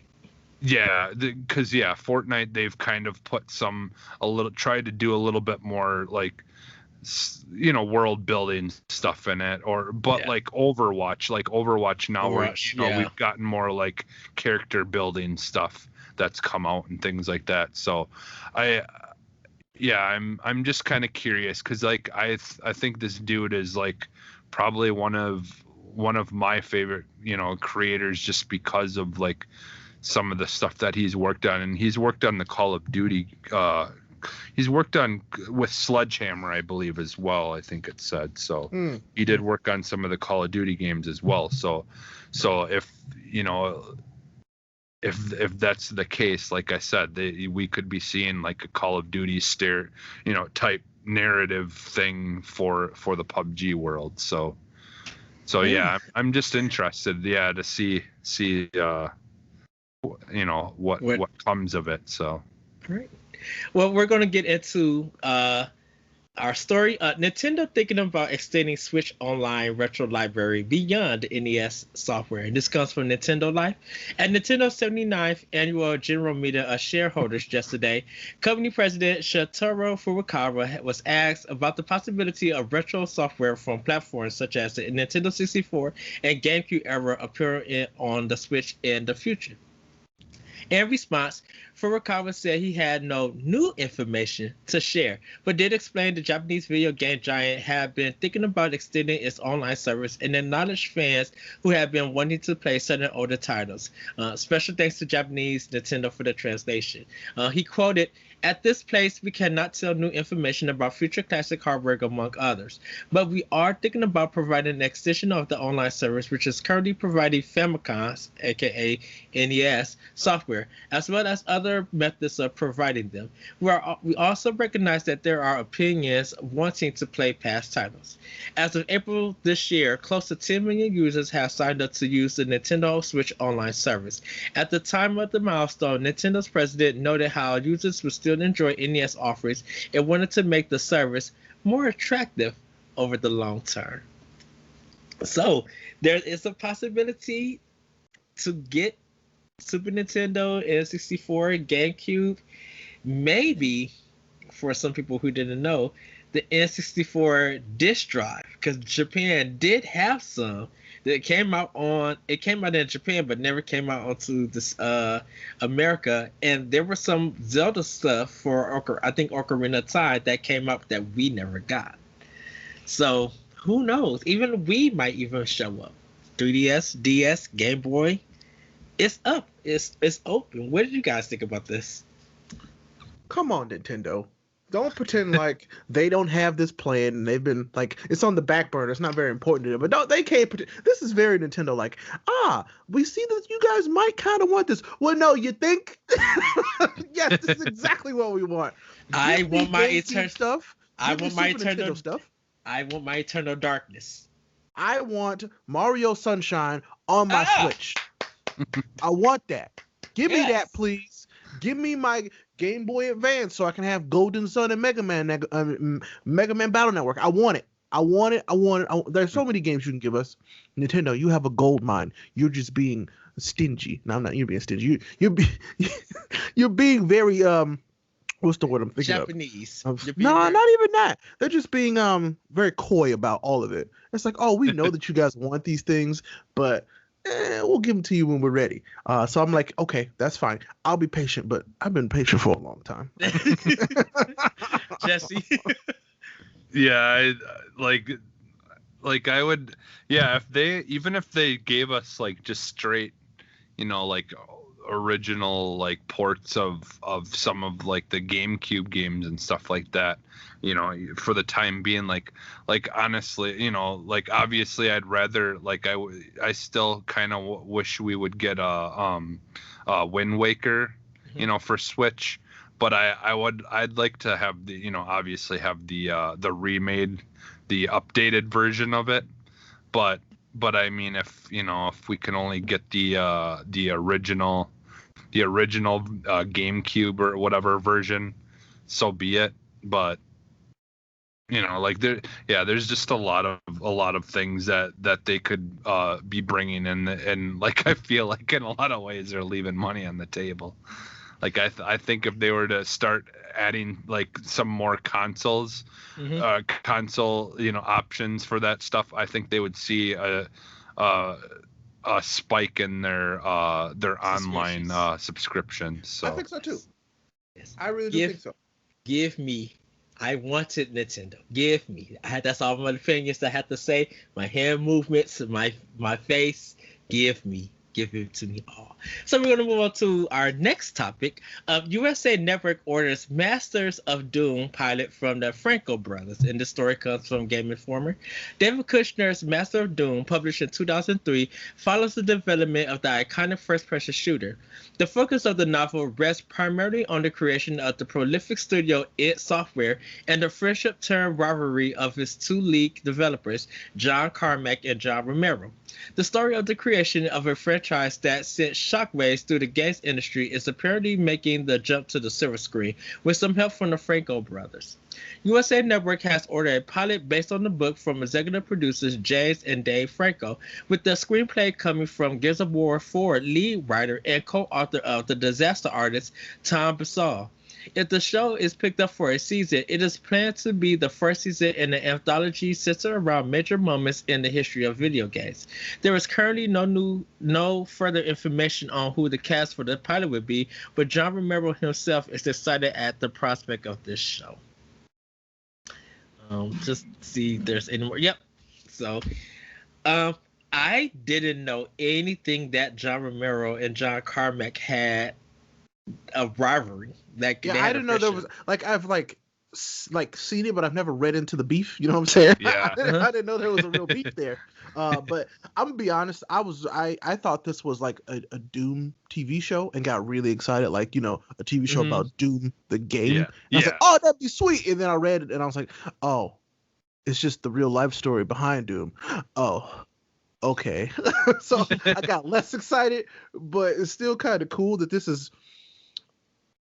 Yeah, because Fortnite, they've kind of put tried to do a little bit more like world building stuff in it, like Overwatch now, where we've gotten more like character building stuff that's come out and things like that. So I'm just kind of curious, because like I think this dude is like probably one of my favorite creators, just because of like some of the stuff that he's worked on. And he's worked on the Call of Duty, he's worked on with Sledgehammer, I believe, as well, I think it said. So he did work on some of the Call of Duty games as well. So if if that's the case, like I said, we could be seeing like a Call of Duty type narrative thing for the PUBG world. So yeah, I'm just interested, to see what comes of it. So great. Well, we're going to get into our story. Nintendo thinking about extending Switch Online retro library beyond the NES software. And this comes from Nintendo Life. At Nintendo's 79th annual general meeting of shareholders yesterday, company president Shuntaro Furukawa was asked about the possibility of retro software from platforms such as the Nintendo 64 and GameCube era appearing on the Switch in the future. In response, Furukawa said he had no new information to share, but did explain the Japanese video game giant had been thinking about extending its online service and acknowledged fans who have been wanting to play certain older titles. Special thanks to Japanese Nintendo for the translation. He quoted, At this place, we cannot tell new information about future classic hardware, among others, but we are thinking about providing an extension of the online service, which is currently providing Famicom's, aka NES, software, as well as other methods of providing them. We also recognize that there are opinions wanting to play past titles. As of April this year, close to 10 million users have signed up to use the Nintendo Switch online service. At the time of the milestone, Nintendo's president noted how users would still enjoy NES offerings and wanted to make the service more attractive over the long term. So there is a possibility to get Super Nintendo, N64, GameCube, maybe for some people who didn't know, the N64 disk drive, because Japan did have some that came out in Japan but never came out onto this America, and there was some Zelda stuff for I think Ocarina of Time that came out that we never got. So who knows? Even we might even show up. 3DS, DS, Game Boy, it's up. It's open. What did you guys think about this? Come on, Nintendo. Don't pretend like they don't have this plan and they've been like it's on the back burner. It's not very important to them. But they can't pretend. This is very Nintendo. Like, we see that you guys might kind of want this. Well, no, you think? Yes, this is exactly what we want. I want my eternal stuff. I want my eternal stuff. I want my Eternal Darkness. I want Mario Sunshine on my Switch. I want that. Give me that, please. Give me my Game Boy Advance so I can have Golden Sun and Mega Man Battle Network. I want it. I want it. There's so many games you can give us. Nintendo, you have a gold mine. You're just being stingy. No, I'm not. You're being stingy. You're being very what's the word I'm thinking Japanese. of? No, not even that. They're just being very coy about all of it. It's like, oh, we know that you guys want these things, but we'll give them to you when we're ready. So I'm like, okay, that's fine. I'll be patient, but I've been patient for a long time. Jesse. Yeah, I would, yeah, if they gave us like just straight, like original like ports of some of like the GameCube games and stuff like that, for the time being, like honestly, like obviously I'd rather, like I still kind of wish we would get a Wind Waker, for Switch, but I'd like to have the, obviously have the remade, the updated version of it, but I mean, if we can only get the original GameCube or whatever version, so be it. But like there's just a lot of things that they could be bringing in, and like I feel like in a lot of ways they're leaving money on the table. Like I think if they were to start adding like some more consoles, console options for that stuff, I think they would see a spike in their online subscriptions. So I think so too. Yes. I really do think so. Give me. I wanted Nintendo. Give me. That's all my opinions I have to say. My hand movements, my face. Give it to me all. So we're going to move on to our next topic. USA Network orders Masters of Doom pilot from the Franco brothers, and this story comes from Game Informer. David Kushner's Master of Doom, published in 2003, follows the development of the iconic first-person shooter. The focus of the novel rests primarily on the creation of the prolific studio id Software and the friendship-turned rivalry of its two lead developers, John Carmack and John Romero. The story of the creation of a franchise that sent shockwaves through the games industry is apparently making the jump to the silver screen, with some help from the Franco brothers. USA Network has ordered a pilot based on the book from executive producers James and Dave Franco, with the screenplay coming from Gears of War 4 lead writer and co-author of The Disaster Artist, Tom Bissell. If the show is picked up for a season, it is planned to be the first season in an anthology centered around major moments in the history of video games. There is currently no further information on who the cast for the pilot would be, but John Romero himself is excited at the prospect of this show. Just see if there's any more. Yep. So, I didn't know anything that John Romero and John Carmack had a rivalry. Like Yeah, they I had a didn't know there was friendship. like I've like seen it, but I've never read into the beef. You know what I'm saying? Yeah. I didn't know there was a real beef there. But I'm gonna be honest. I thought this was like a Doom TV show and got really excited, like a TV show Mhm. about Doom the game. Yeah. And I was Yeah. like, oh, that'd be sweet. And then I read it and I was like, oh, it's just the real life story behind Doom. Oh, okay. So I got less excited, but it's still kind of cool that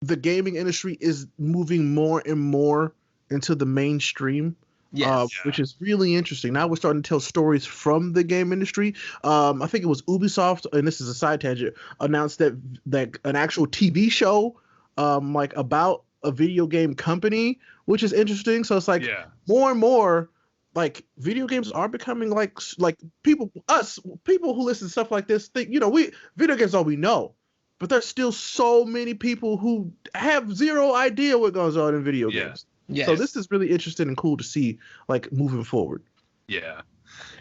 the gaming industry is moving more and more into the mainstream. Yes. Which is really interesting. Now we're starting to tell stories from the game industry. I think it was Ubisoft, and this is a side tangent, announced that an actual TV show, like about a video game company, which is interesting. So it's like Yeah. more and more, like video games are becoming like people who listen to stuff like this think we video games all we know, but there's still so many people who have zero idea what goes on in video Yeah. games. Yes. So this is really interesting and cool to see, like, moving forward. Yeah.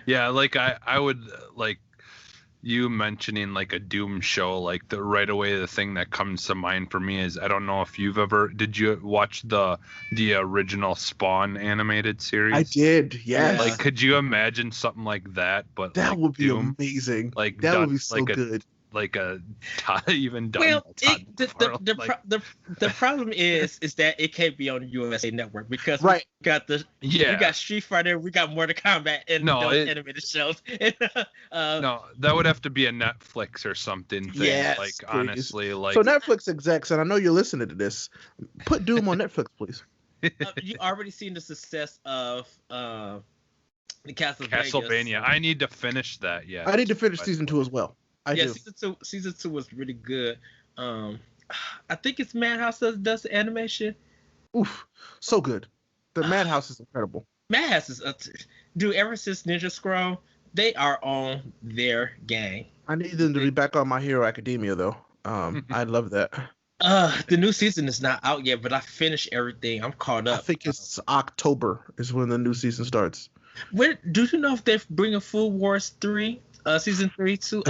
Yeah, like I would like you mentioning like a Doom show, like right away the thing that comes to mind for me is I don't know if did you watch the original Spawn animated series? I did, yes. Like, could you imagine something like that? But that like would be Doom, amazing. like that done, would be so like good. like a even done. Well, by Todd McFarlane, the problem is that it can't be on the USA Network because Right. we got Street Fighter, we got Mortal Kombat, and those animated shows. no, that would have to be a Netflix or something thing. Yes, like please. honestly, like So Netflix execs, and I know you're listening to this, put Doom on Netflix, please. You already seen the success of the Castlevania. I need to finish that. Yeah, I need to finish season 2 as well. I do. Season two was really good. I think it's Madhouse that does the animation. Oof, so good. The Madhouse is incredible. Madhouse is dude. Ever since Ninja Scroll, they are on their game. I need them to be back on My Hero Academia though. I love that. The new season is not out yet, but I finished everything. I'm caught up. I think it's October is when the new season starts. Do you know if they're bringing Food Wars 3, season 3 to?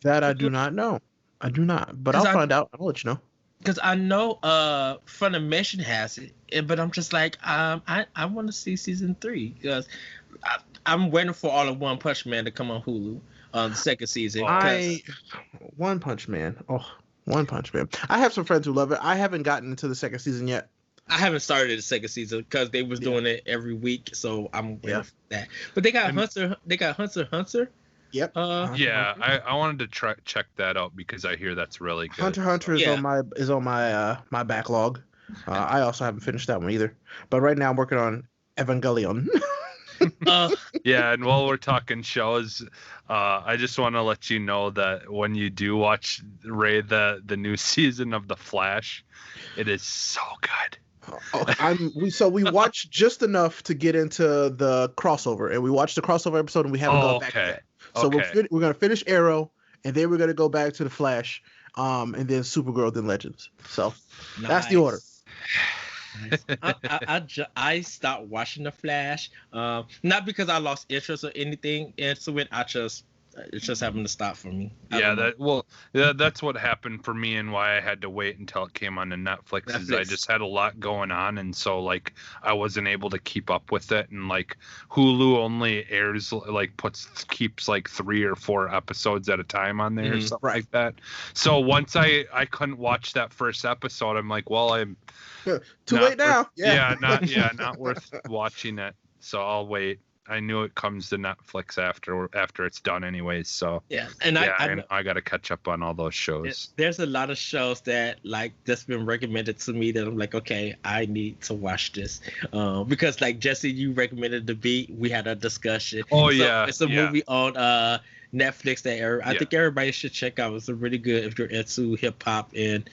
I do not know. I do not, but I'll find out. I'll let you know. Because I know Funimation has it, but I'm just like, I want to see season 3 because I'm waiting for all of One Punch Man to come on Hulu on the second season. One Punch Man. Oh, One Punch Man. I have some friends who love it. I haven't gotten into the second season yet. I haven't started the second season because they was doing it every week, so I'm waiting for that. But they got Hunter. They got Hunter. Yep. Yeah, I wanted to check that out because I hear that's really good. Hunter is on my backlog. I also haven't finished that one either. But right now I'm working on Evangelion. Yeah, and while we're talking shows, I just want to let you know that when you do watch Ray the new season of The Flash, it is so good. We watched just enough to get into the crossover, and we watched the crossover episode, and we haven't gone back to that. So we're gonna finish Arrow, and then we're gonna go back to the Flash, and then Supergirl, then Legends. So that's the order. I stopped watching the Flash, not because I lost interest or anything into it. It's just having to stop for me. That's what happened for me and why I had to wait until it came on to Netflix. Is I just had a lot going on, and so like I wasn't able to keep up with it, and like Hulu only airs keeps like 3 or 4 episodes at a time on there or something like that. So once I couldn't watch that first episode, I'm like, well, I'm too late now. Not worth watching it. So I'll wait. I knew it comes to Netflix after it's done anyways. So I got to catch up on all those shows. There's a lot of shows that that's been recommended to me that I'm like, okay, I need to watch this, because like Jesse, you recommended The Beat. We had a discussion. It's a movie on Netflix that I think everybody should check out. It's really good if you're into hip hop and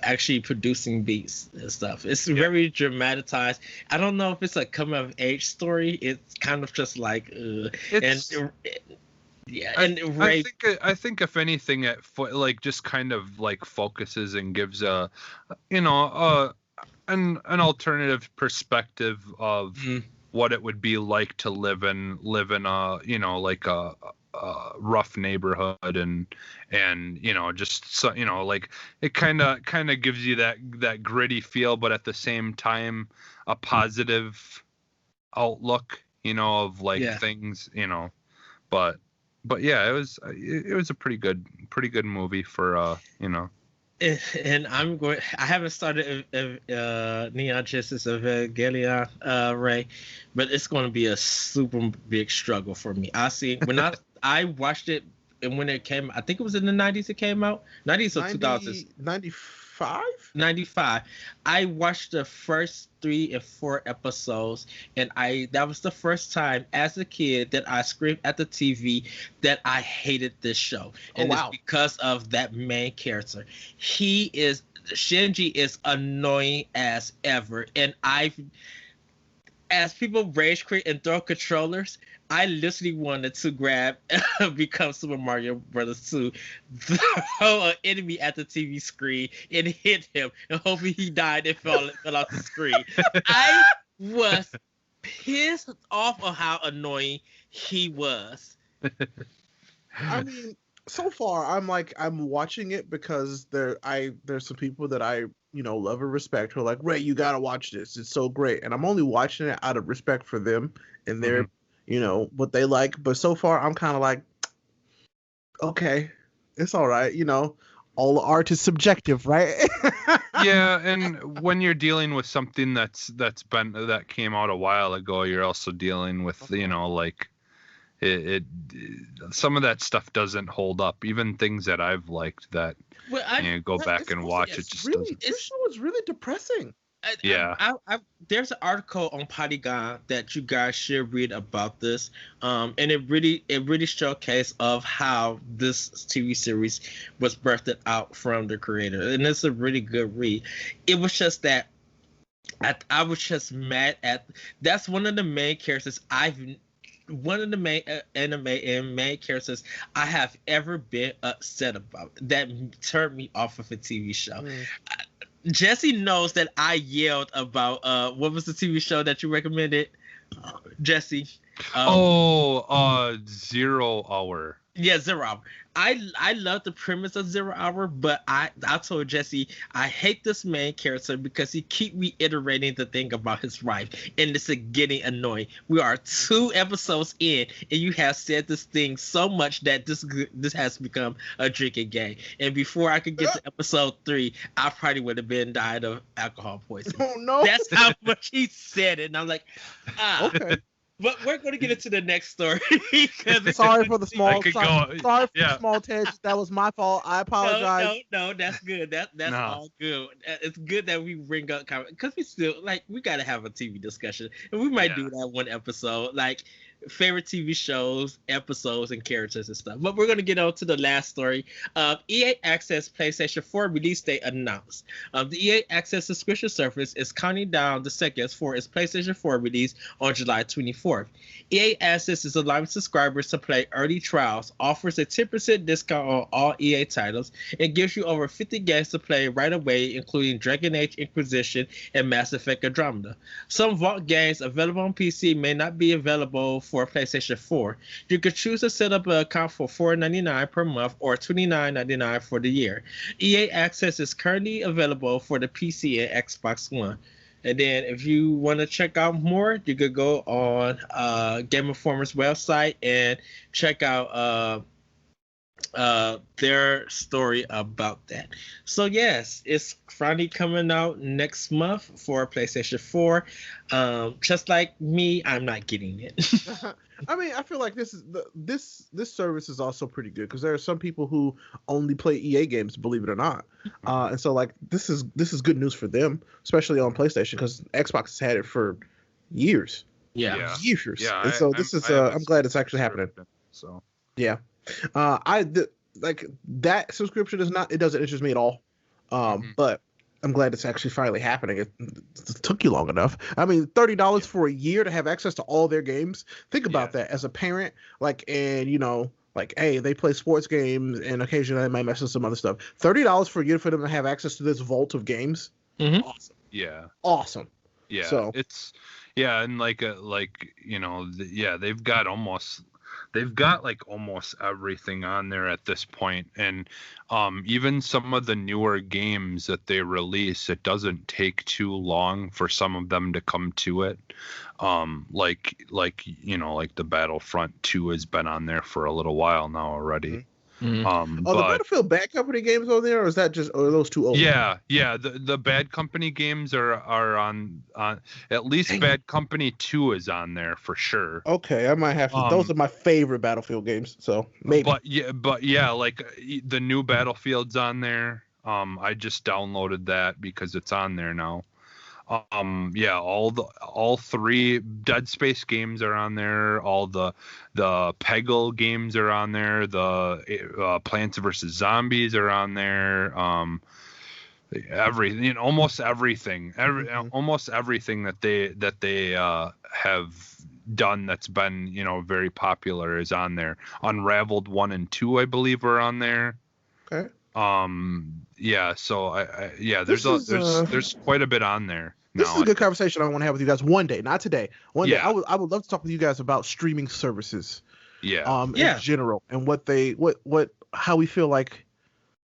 actually producing beats and stuff. It's very dramatized. I don't know if it's a coming of age story. It's kind of just like I think if anything it just kind of like focuses and gives an alternative perspective of what it would be like to live in a rough neighborhood, and just so, like it kind of gives you that gritty feel, but at the same time a positive outlook, of like things, but yeah, it was a pretty good movie for And I haven't started Neon Genesis Evangelion, Ray, but it's going to be a super big struggle for me. I watched it, and when it came, I think it was in the 90s it came out, 90s or 2000s. 95? 95. I watched the first 3 and 4 episodes, and that was the first time as a kid that I screamed at the TV that I hated this show. And it's because of that main character. Shinji is annoying as ever. And as people rage quit and throw controllers, I literally wanted to grab become Super Mario Brothers 2, throw an enemy at the TV screen and hit him, and hopefully he died and fell off the screen. I was pissed off of how annoying he was. I mean, so far I'm watching it because there's some people that I love and respect who are like, Ray, you gotta watch this. It's so great. And I'm only watching it out of respect for them and their what they like. But so far I'm kind of like, okay, it's all right. All art is subjective, right? Yeah, and when you're dealing with something that came out a while ago, you're also dealing with like it some of that stuff doesn't hold up. Even things that I've liked that go back and watch, it just doesn't. This show is really depressing. There's an article on Polygon that you guys should read about this, and it really showcased of how this TV series was birthed out from the creator, and it's a really good read. It was just that I was just mad at that's one of the main characters one of the main anime and main characters I have ever been upset about that turned me off of a TV show. Jesse knows that I yelled about what was the TV show that you recommended, Jesse? 0 Hour. Yeah, 0 Hour. I love the premise of 0 Hour, but I told Jesse I hate this main character because he keep reiterating the thing about his wife, and it's getting annoying. We are 2 episodes in, and you have said this thing so much that this has become a drinking game. And before I could get to episode 3, I probably would have been died of alcohol poisoning. Oh no! That's how much he said it, and I'm like, okay. But we're going to get into the next story. Sorry for the small tangent. That was my fault. I apologize. No, that's good. That's all good. It's good that we bring up because we still we got to have a TV discussion, and we might do that one episode, favorite TV shows, episodes, and characters and stuff. But we're going to get on to the last story. EA Access PlayStation 4 release date announced. The EA Access subscription service is counting down the seconds for its PlayStation 4 release on July 24th. EA Access is allowing subscribers to play early trials, offers a 10% discount on all EA titles, and gives you over 50 games to play right away, including Dragon Age Inquisition and Mass Effect Andromeda. Some Vault games available on PC may not be available for PlayStation 4. You could choose to set up an account for $4.99 per month or $29.99 for the year. EA Access is currently available for the PC and Xbox One. And then if you want to check out more, you could go on Game Informer's website and check out their story about that. So yes, it's finally coming out next month for PlayStation 4. Just like me, I'm not getting it. I mean, I feel like this service is also pretty good because there are some people who only play EA games, believe it or not, and so this is good news for them, especially on PlayStation because Xbox has had it for years. Yeah. Years. Yeah. And so I'm glad it's actually happening. So yeah. That subscription it doesn't interest me at all. But I'm glad it's actually finally happening. It took you long enough. I mean, $30 for a year to have access to all their games. Think about that as a parent, hey, they play sports games and occasionally they might mess with some other stuff. $30 for a year for them to have access to this vault of games. Mm-hmm. Awesome. Yeah. Awesome. Yeah. So it's and they've got almost they've got like almost everything on there at this point. And even some of the newer games that they release, it doesn't take too long for some of them to come to it. Like the Battlefront 2 has been on there for a little while now already. Mm-hmm. The Battlefield Bad Company games on there, or is that just, or are those too old? Yeah. The Bad Company games are on at least. Dang. Bad Company 2 is on there for sure. Okay, I might have to. Those are my favorite Battlefield games, so maybe. But yeah, like the new Battlefield's on there. I just downloaded that because it's on there now. All three Dead Space games are on there. All the Peggle games are on there. The Plants vs Zombies are on there. Everything, almost everything, almost everything that they have done that's been very popular is on there. Unraveled 1 and 2, I believe, are on there. Okay. Yeah. So there's quite a bit on there. This is a good conversation I want to have with you guys one day, not today. One day, I would love to talk with you guys about streaming services. Yeah. In general, and how we feel like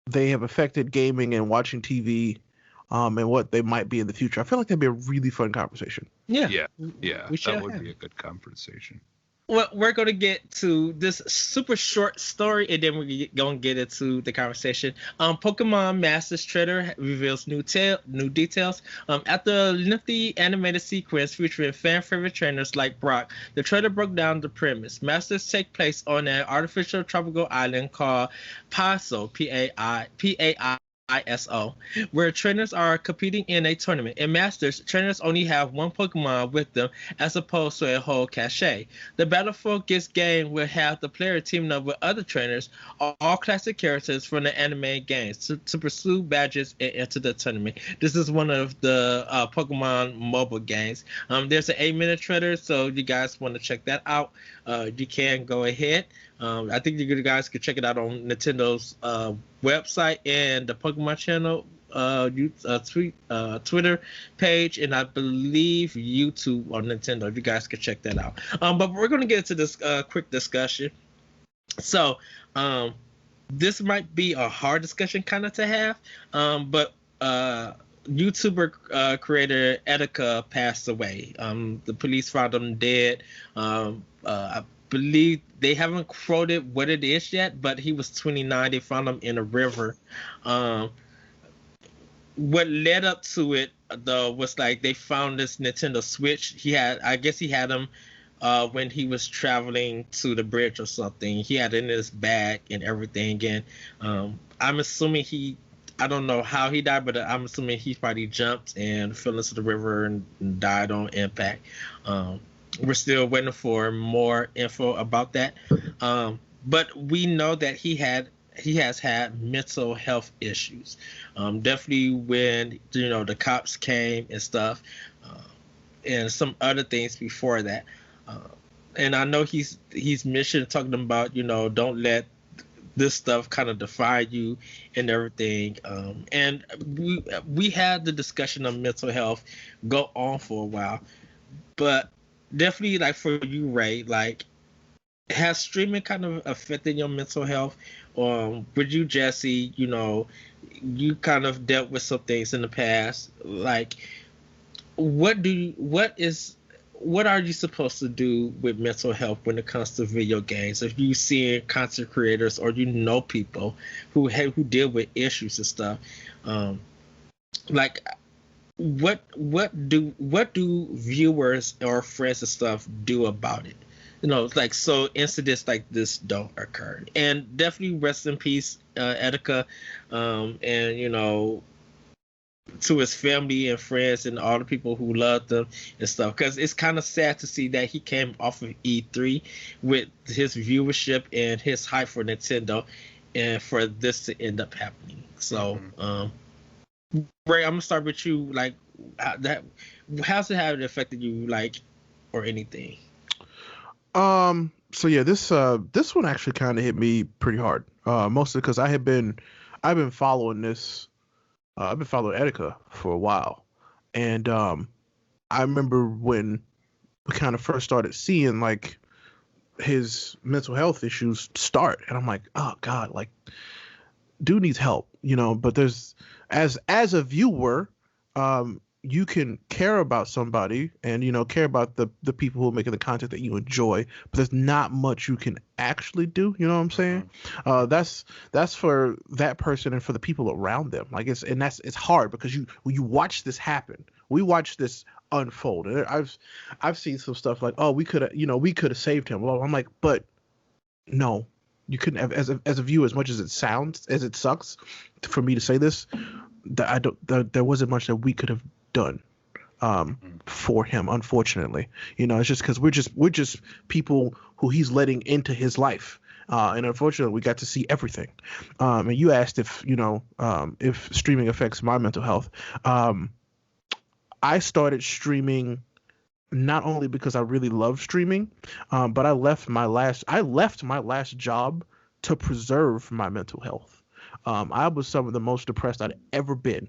they have affected gaming and watching TV, and what they might be in the future. I feel like that'd be a really fun conversation. Yeah. That would be a good conversation. Well, we're going to get to this super short story, and then we're going to get into the conversation. Pokemon Masters trailer reveals new details. After a lengthy animated sequence featuring fan-favorite trainers like Brock, the trailer broke down the premise. Masters take place on an artificial tropical island called Paizo, Paiso, where trainers are competing in a tournament. In Masters, trainers only have one Pokemon with them as opposed to a whole cache. The battle focused game will have the player teaming up with other trainers, all classic characters from the anime games, to pursue badges and enter the tournament. This is one of the Pokemon mobile games. There's an 8-minute trailer, so you guys want to check that out. You can go ahead. I think you guys could check it out on Nintendo's website and the Pokemon channel, Twitter page, and I believe YouTube on Nintendo. You guys could check that out. But we're going to get into this quick discussion. So this might be a hard discussion kind of to have, but YouTuber creator Etika passed away. The police found him dead. I believe they haven't quoted what it is yet, but he was 29. They found him in a river. What led up to it though was like they found this Nintendo Switch. I guess he had him when he was traveling to the bridge or something. He had it in his bag and everything. And I'm assuming I don't know how he died, but I'm assuming he probably jumped and fell into the river and died on impact. We're still waiting for more info about that. But we know that he has had mental health issues. Definitely when the cops came and stuff, and some other things before that. And I know he's mentioned talking about don't let this stuff kind of define you and everything. And we had the discussion of mental health go on for a while, but definitely like for you, Ray, like has streaming kind of affected your mental health? With you, Jesse, you kind of dealt with some things in the past. Like, what are you supposed to do with mental health when it comes to video games? If you see content creators or people who deal with issues and stuff, like what do viewers or friends and stuff do about it? Like so incidents like this don't occur. And definitely rest in peace, Etika, and to his family and friends and all the people who loved him and stuff, because it's kind of sad to see that he came off of E3 with his viewership and his hype for Nintendo, and for this to end up happening. So Ray, I'm gonna start with you. Like, how's it have affected you, like, or anything? So yeah, this one actually kind of hit me pretty hard. Mostly because I've been following this. I've been following Etika for a while, and I remember when we kind of first started seeing like his mental health issues start, and I'm like, oh God, like, dude needs help, But there's, as a viewer, you can care about somebody and care about the people who are making the content that you enjoy, but there's not much you can actually do. You know what I'm saying? That's for that person and for the people around them. Like it's hard because you watch this happen. We watch this unfold, and I've seen some stuff like, oh, we could have saved him. Well, I'm like, but no, you couldn't have. As a viewer, as much as it sucks for me to say this, there wasn't much that we could have done for him, unfortunately. It's just because we're just people who he's letting into his life, and unfortunately we got to see everything. And you asked if streaming affects my mental health. I started streaming not only because I really love streaming, but I left my last job to preserve my mental health. I was some of the most depressed I'd ever been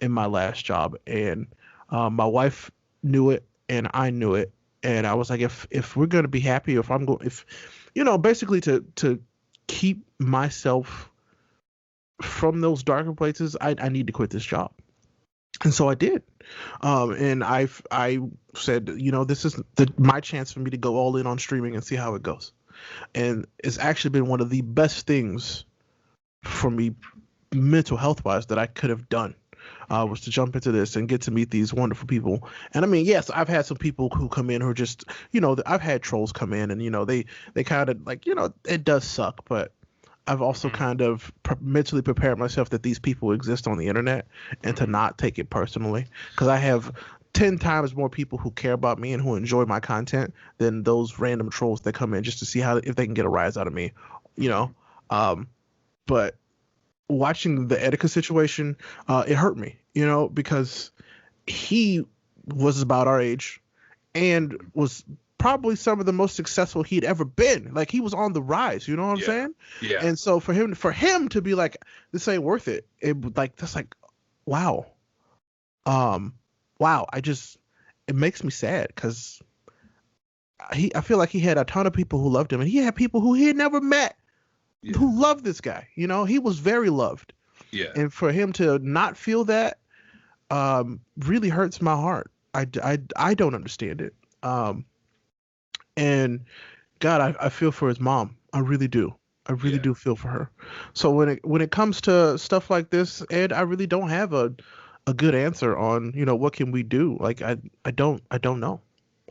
in my last job, and my wife knew it and I knew it, and I was like, if we're gonna be happy, basically to keep myself from those darker places, I need to quit this job. And so I did. And I said, this is my chance for me to go all in on streaming and see how it goes. And it's actually been one of the best things for me mental health wise that I could have done, was to jump into this and get to meet these wonderful people. And I mean, yes, I've had some people who come in who are just, I've had trolls come in and, they kind of like, it does suck, but I've also kind of mentally prepared myself that these people exist on the internet and to not take it personally, because I have 10 times more people who care about me and who enjoy my content than those random trolls that come in just to see if they can get a rise out of me, but watching the Etika situation, it hurt me, because he was about our age and was probably some of the most successful he'd ever been. Like, he was on the rise, you know what I'm saying? Yeah. And so for him to be like, this ain't worth it, that's like, wow. Wow. It makes me sad because I feel like he had a ton of people who loved him, and he had people who he had never met who loved this guy. He was very loved. Yeah. And for him to not feel that really hurts my heart. I don't understand it. And God, I feel for his mom. I really do. I really do feel for her. So when it comes to stuff like this, Ed, I really don't have a good answer on, what can we do? Like, I don't know.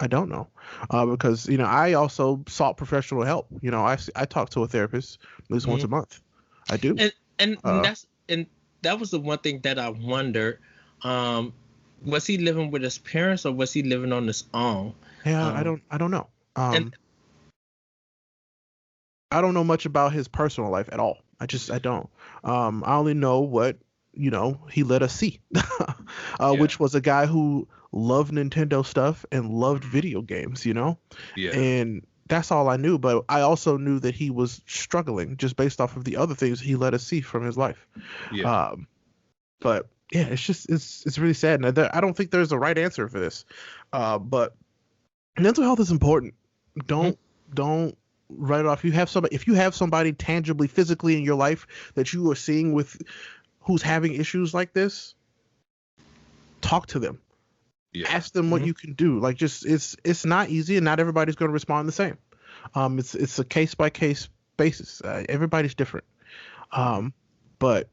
I don't know. Because, I also sought professional help. I talk to a therapist at least once a month. I do. And that was the one thing that I wondered. Was he living with his parents or was he living on his own? Yeah, I don't know. I don't know much about his personal life at all. I don't. I only know what, he let us see, which was a guy who loved Nintendo stuff and loved video games, Yeah. And that's all I knew. But I also knew that he was struggling just based off of the other things he let us see from his life. Yeah. But yeah, it's really sad. And I don't think there's a right answer for this. But mental health is important. Don't write it off. If you have somebody tangibly, physically in your life that you are seeing who's having issues like this, talk to them. Yeah. Ask them what you can do. Like, just it's not easy, and not everybody's going to respond the same. It's a case by case basis. Everybody's different. But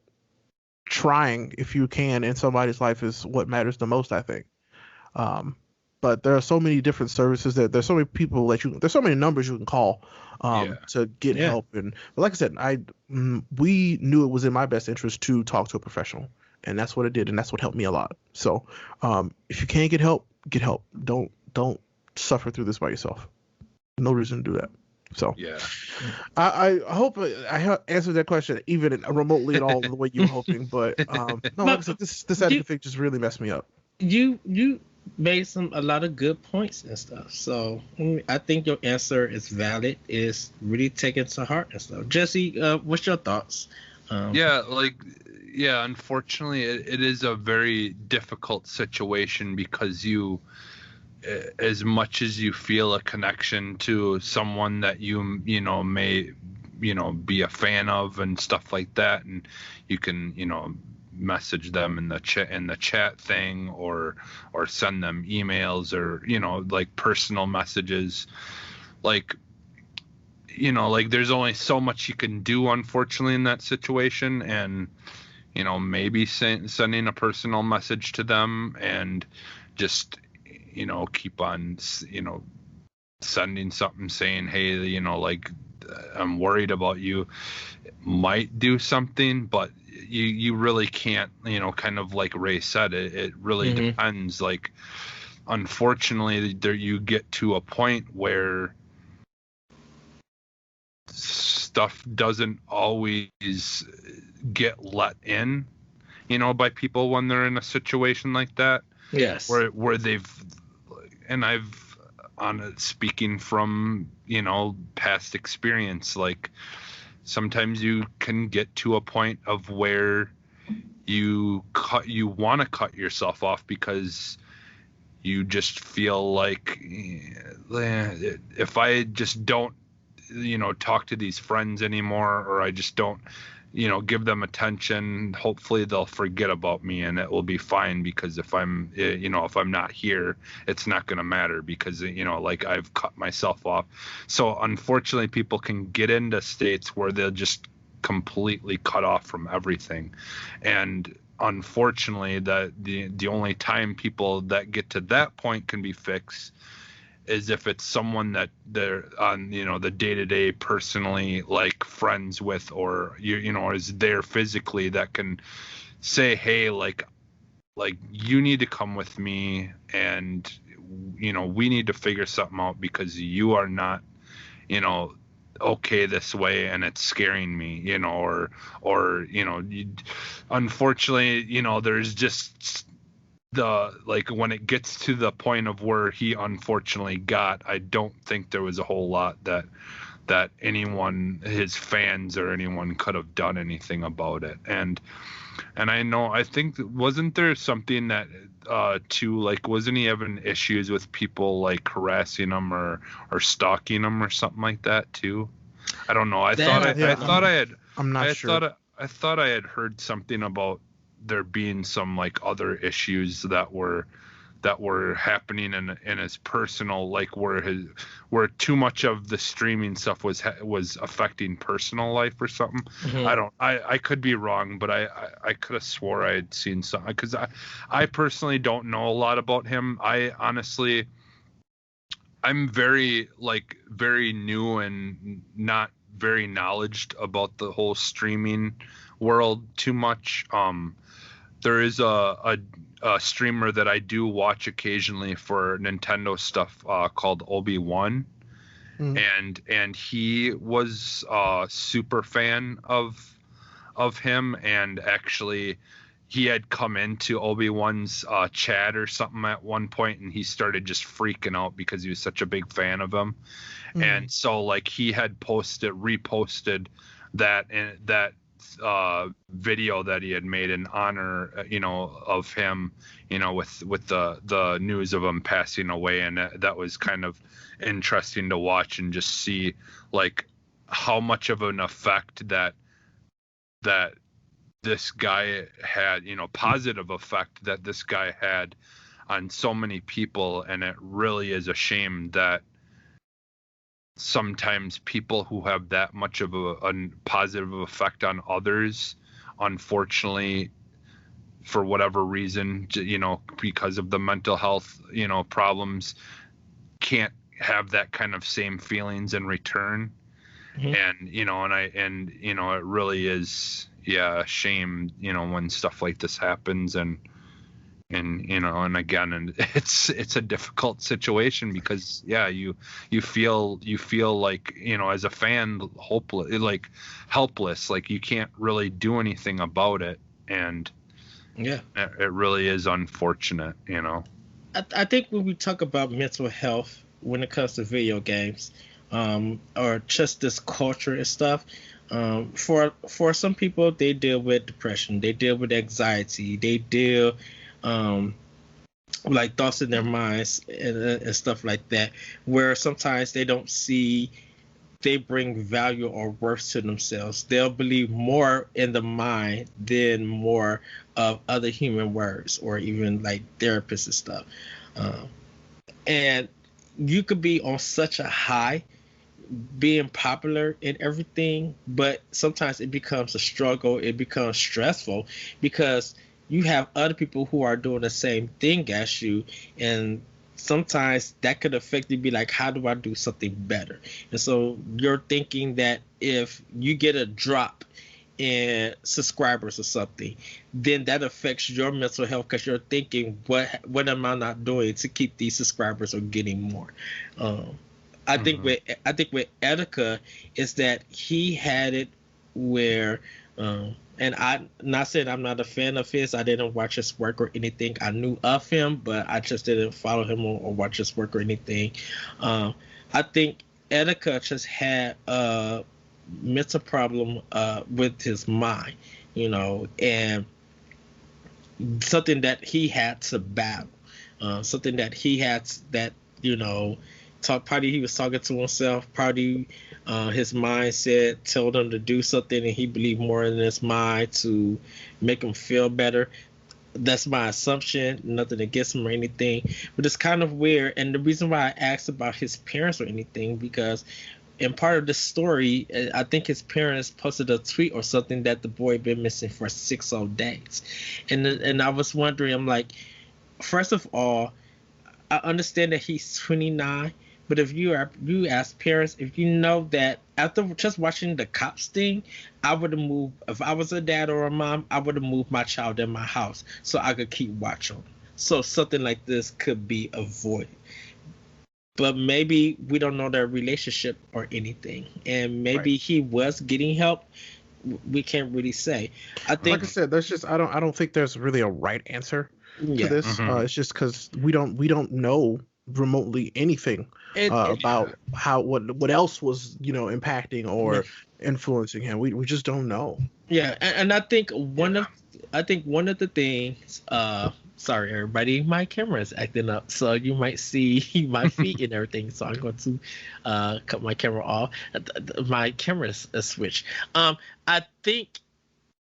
trying, if you can, in somebody's life is what matters the most, I think. But there are so many different services there's so many people there's so many numbers you can call to get help. But like I said, we knew it was in my best interest to talk to a professional, and that's what it did, and that's what helped me a lot. So if you can't get help, get help. Don't suffer through this by yourself. No reason to do that. So I hope I answered that question even remotely at all the way you were hoping. But no, like I said, this Etika thing just really messed me up. You made a lot of good points and stuff. So I think your answer is valid. It's really taken to heart and stuff. Jesse, what's your thoughts? Unfortunately, it is a very difficult situation because you as much as you feel a connection to someone that you know may be a fan of and stuff like that, and you can message them in the chat thing, or send them emails, or like personal messages, like like there's only so much you can do, unfortunately, in that situation. And maybe sending a personal message to them, and just keep on sending something saying, hey, like, I'm worried about you, might do something. But you really can't, kind of like Ray said, it really depends. Like, unfortunately, there you get to a point where stuff doesn't always get let in, by people when they're in a situation like that. Yes. Where they've, and I've, speaking from, past experience, like, sometimes you can get to a point of where you want to cut yourself off, because you just feel like, if I just don't talk to these friends anymore, or I just don't give them attention, hopefully they'll forget about me and it will be fine, because if I'm not here, it's not going to matter, because like, I've cut myself off. So unfortunately, people can get into states where they'll just completely cut off from everything. And unfortunately, the only time people that get to that point can be fixed is if it's someone that they're on, the day-to-day personally, like, friends with, or is there physically, that can say, hey, like you need to come with me, and we need to figure something out, because you are not okay this way, and it's scaring me, or unfortunately, there's just like, when it gets to the point of where he unfortunately got, I don't think there was a whole lot that anyone, his fans or anyone, could have done anything about it. And I think, wasn't there something that too, like, wasn't he having issues with people, like, harassing him or stalking him or something like that too? I don't know. I thought I had heard something about there being some, like, other issues that were happening in his personal, like, where too much of the streaming stuff was affecting personal life or something. I could be wrong, but I could have swore I had seen something, because I personally don't know a lot about him. I honestly, I'm very new and not very knowledgeable about the whole streaming world too much. There is a streamer that I do watch occasionally for Nintendo stuff, called Obi-Wan. And he was a super fan of him, and actually he had come into Obi-Wan's chat or something at one point, and he started just freaking out because he was such a big fan of him. And so, like, he had reposted that video that he had made in honor of him, with the news of him passing away. And that was kind of interesting to watch, and just see, like, how much of an effect that this guy had, positive effect that this guy had on so many people. And it really is a shame that sometimes people who have that much of a positive effect on others, unfortunately, for whatever reason, because of the mental health, problems, can't have that kind of same feelings in return. And it really is, a shame, when stuff like this happens. And again, and it's a difficult situation, because you feel like, as a fan, helpless, like you can't really do anything about it. And it really is unfortunate. I think when we talk about mental health when it comes to video games, or just this culture and stuff, for some people, they deal with depression, they deal with anxiety, they deal like thoughts in their minds and stuff like that, where sometimes they don't see they bring value or worth to themselves. They'll believe more in the mind than more of other human words or even like therapists and stuff. Um, and you could be on such a high being popular and everything, but sometimes it becomes a struggle. It becomes stressful because you have other people who are doing the same thing as you, and sometimes that could affect you. Be like, how do I do something better? And so you're thinking that if you get a drop in subscribers or something, then that affects your mental health because you're thinking, what am I not doing to keep these subscribers or getting more? Um, I think with Etika is that he had it where and I'm not saying I'm not a fan of his. I didn't watch his work or anything. I knew of him, but I just didn't follow him or watch his work or anything. I think Etika just had a mental problem with his mind, and something that he had to battle, something that he had that probably he was talking to himself, probably his mindset told him to do something and he believed more in his mind to make him feel better. That's my assumption, nothing against him or anything, but it's kind of weird. And the reason why I asked about his parents or anything, because in part of the story, I think his parents posted a tweet or something that the boy been missing for 6 whole days. And I was wondering, I'm like, first of all, I understand that he's 29, but if you as parents, if you know that after just watching the cops thing, I would have moved. If I was a dad or a mom, I would have moved my child in my house so I could keep watch on him. So something like this could be avoided. But maybe we don't know their relationship or anything, and maybe he was getting help. We can't really say. I think, like I said, there's just I don't think there's really a right answer to this. It's just because we don't know remotely anything about what else was impacting or influencing him. We just don't know. Yeah, and I think one of the things. Sorry, everybody, my camera is acting up, so you might see my feet and everything. So I'm going to cut my camera off. My camera is switched. I think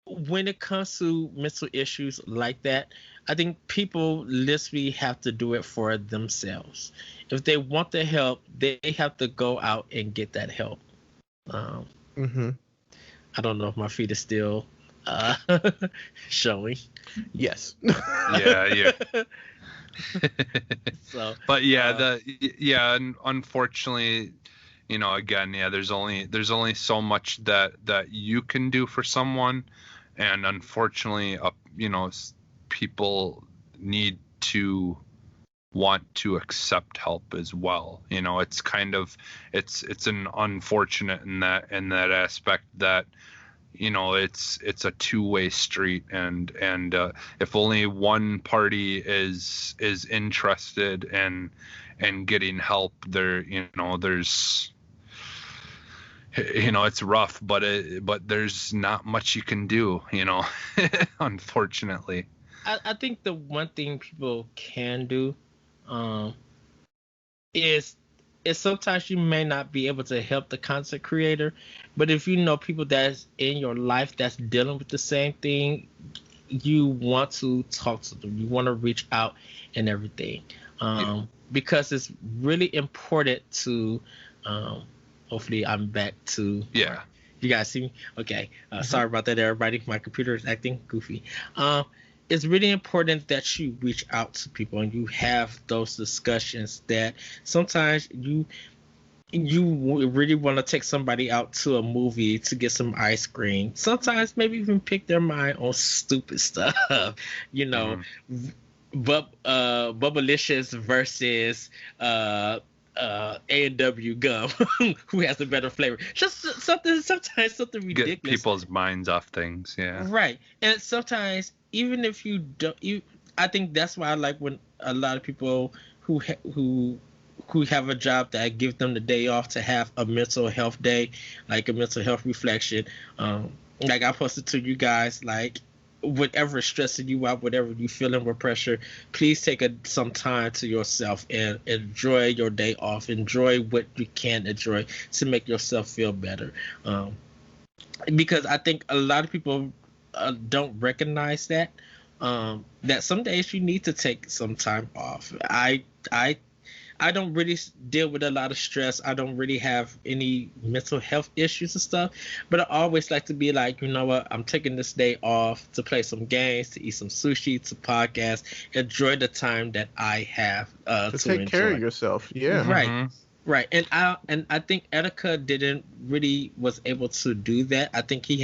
when it comes to mental issues like that, I think people literally have to do it for themselves. If they want the help, they have to go out and get that help. I don't know if my feet are still showing. Yes. Yeah. So, but and unfortunately, again, there's only so much that you can do for someone, and unfortunately, people need to want to accept help as well. It's kind of it's an unfortunate in that aspect that it's a two-way street, and if only one party is interested in getting help, there's it's rough, but there's not much you can do, unfortunately. I think the one thing people can do is sometimes you may not be able to help the content creator, but if you know people that's in your life that's dealing with the same thing, you want to talk to them, you want to reach out and everything, because it's really important to hopefully I'm back to you guys see me? Okay. Sorry about that, everybody. My computer is acting goofy. It's really important that you reach out to people and you have those discussions. That sometimes you really want to take somebody out to a movie to get some ice cream. Sometimes maybe even pick their mind on stupid stuff. Bubblicious versus A&W gum, who has a better flavor. Just sometimes something ridiculous. Get people's minds off things, yeah. Right, and sometimes even if you don't, I think that's why I like when a lot of people who have a job that give them the day off to have a mental health day, like a mental health reflection. Like I posted to you guys, like whatever is stressing you out, whatever you feeling with pressure, please take some time to yourself and enjoy your day off. Enjoy what you can enjoy to make yourself feel better. Because I think a lot of people don't recognize that some days you need to take some time off. I don't really deal with a lot of stress. I don't really have any mental health issues and stuff, but I always like to be like, you know what, I'm taking this day off to play some games, to eat some sushi, to podcast, enjoy the time that I have to take care of yourself. Yeah. Right. Mm-hmm. Right, and I think Etika didn't really was able to do that. I think he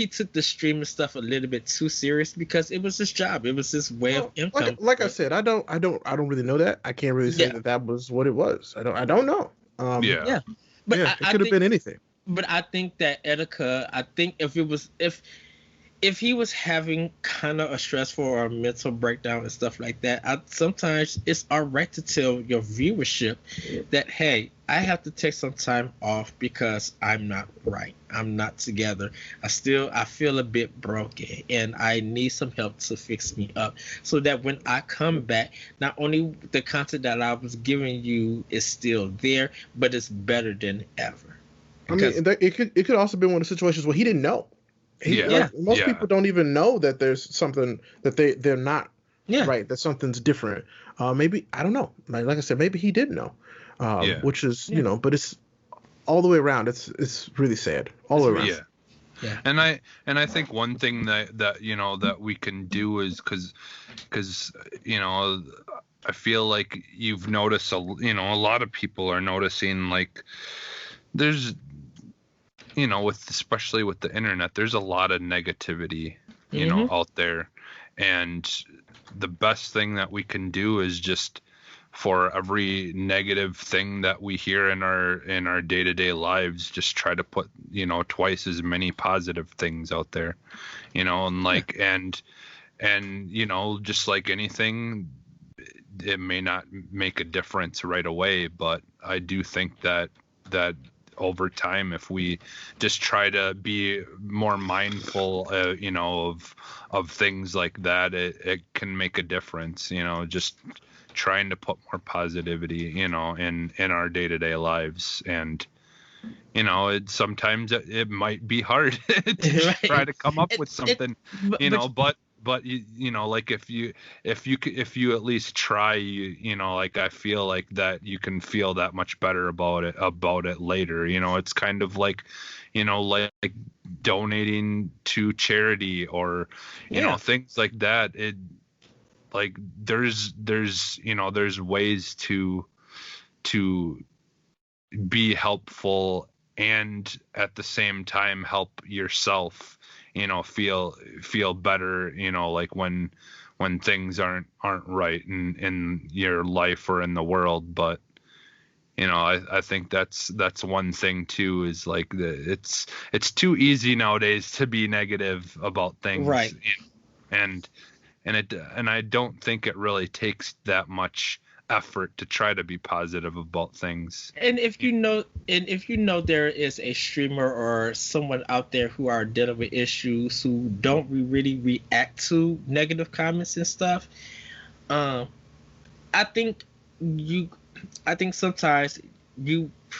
took the streaming stuff a little bit too serious because it was his job. It was his way of income. Like I said, I don't really know that. I can't really say that was what it was. I don't know. But it could have been anything. But I think that Etika, if he was having kind of a stressful or a mental breakdown and stuff like that, sometimes it's all right to tell your viewership that, hey, I have to take some time off because I'm not right. I'm not together. I feel a bit broken and I need some help to fix me up so that when I come back, not only the content that I was giving you is still there, but it's better than ever. Because, it could also be one of the situations where he didn't know. Most people don't even know that there's something that they're not right, that something's different. Maybe, I don't know, like I said, maybe he did know, which is but it's all the way around, it's really sad all the way around. And I think one thing that that we can do is because I feel like you've noticed a lot of people are noticing, like, there's especially with the internet, there's a lot of negativity, out there. And the best thing that we can do is just, for every negative thing that we hear in our day-to-day lives, just try to put, twice as many positive things out there, and like, and just like anything, it may not make a difference right away, but I do think that over time, if we just try to be more mindful, of things like that, it can make a difference. Just trying to put more positivity, in our day-to-day lives, and sometimes it might be hard to try to come up with something, but like if you at least try, like, I feel like that you can feel that much better about it later. It's kind of like, like donating to charity or things like that. It, like, there's ways to be helpful and at the same time help yourself feel better, like when things aren't right in your life or in the world. But I think that's one thing too, is like it's too easy nowadays to be negative about things, right? And I don't think it really takes that much effort to try to be positive about things. And if you know there is a streamer or someone out there who are dealing with issues who don't really react to negative comments and stuff, I think sometimes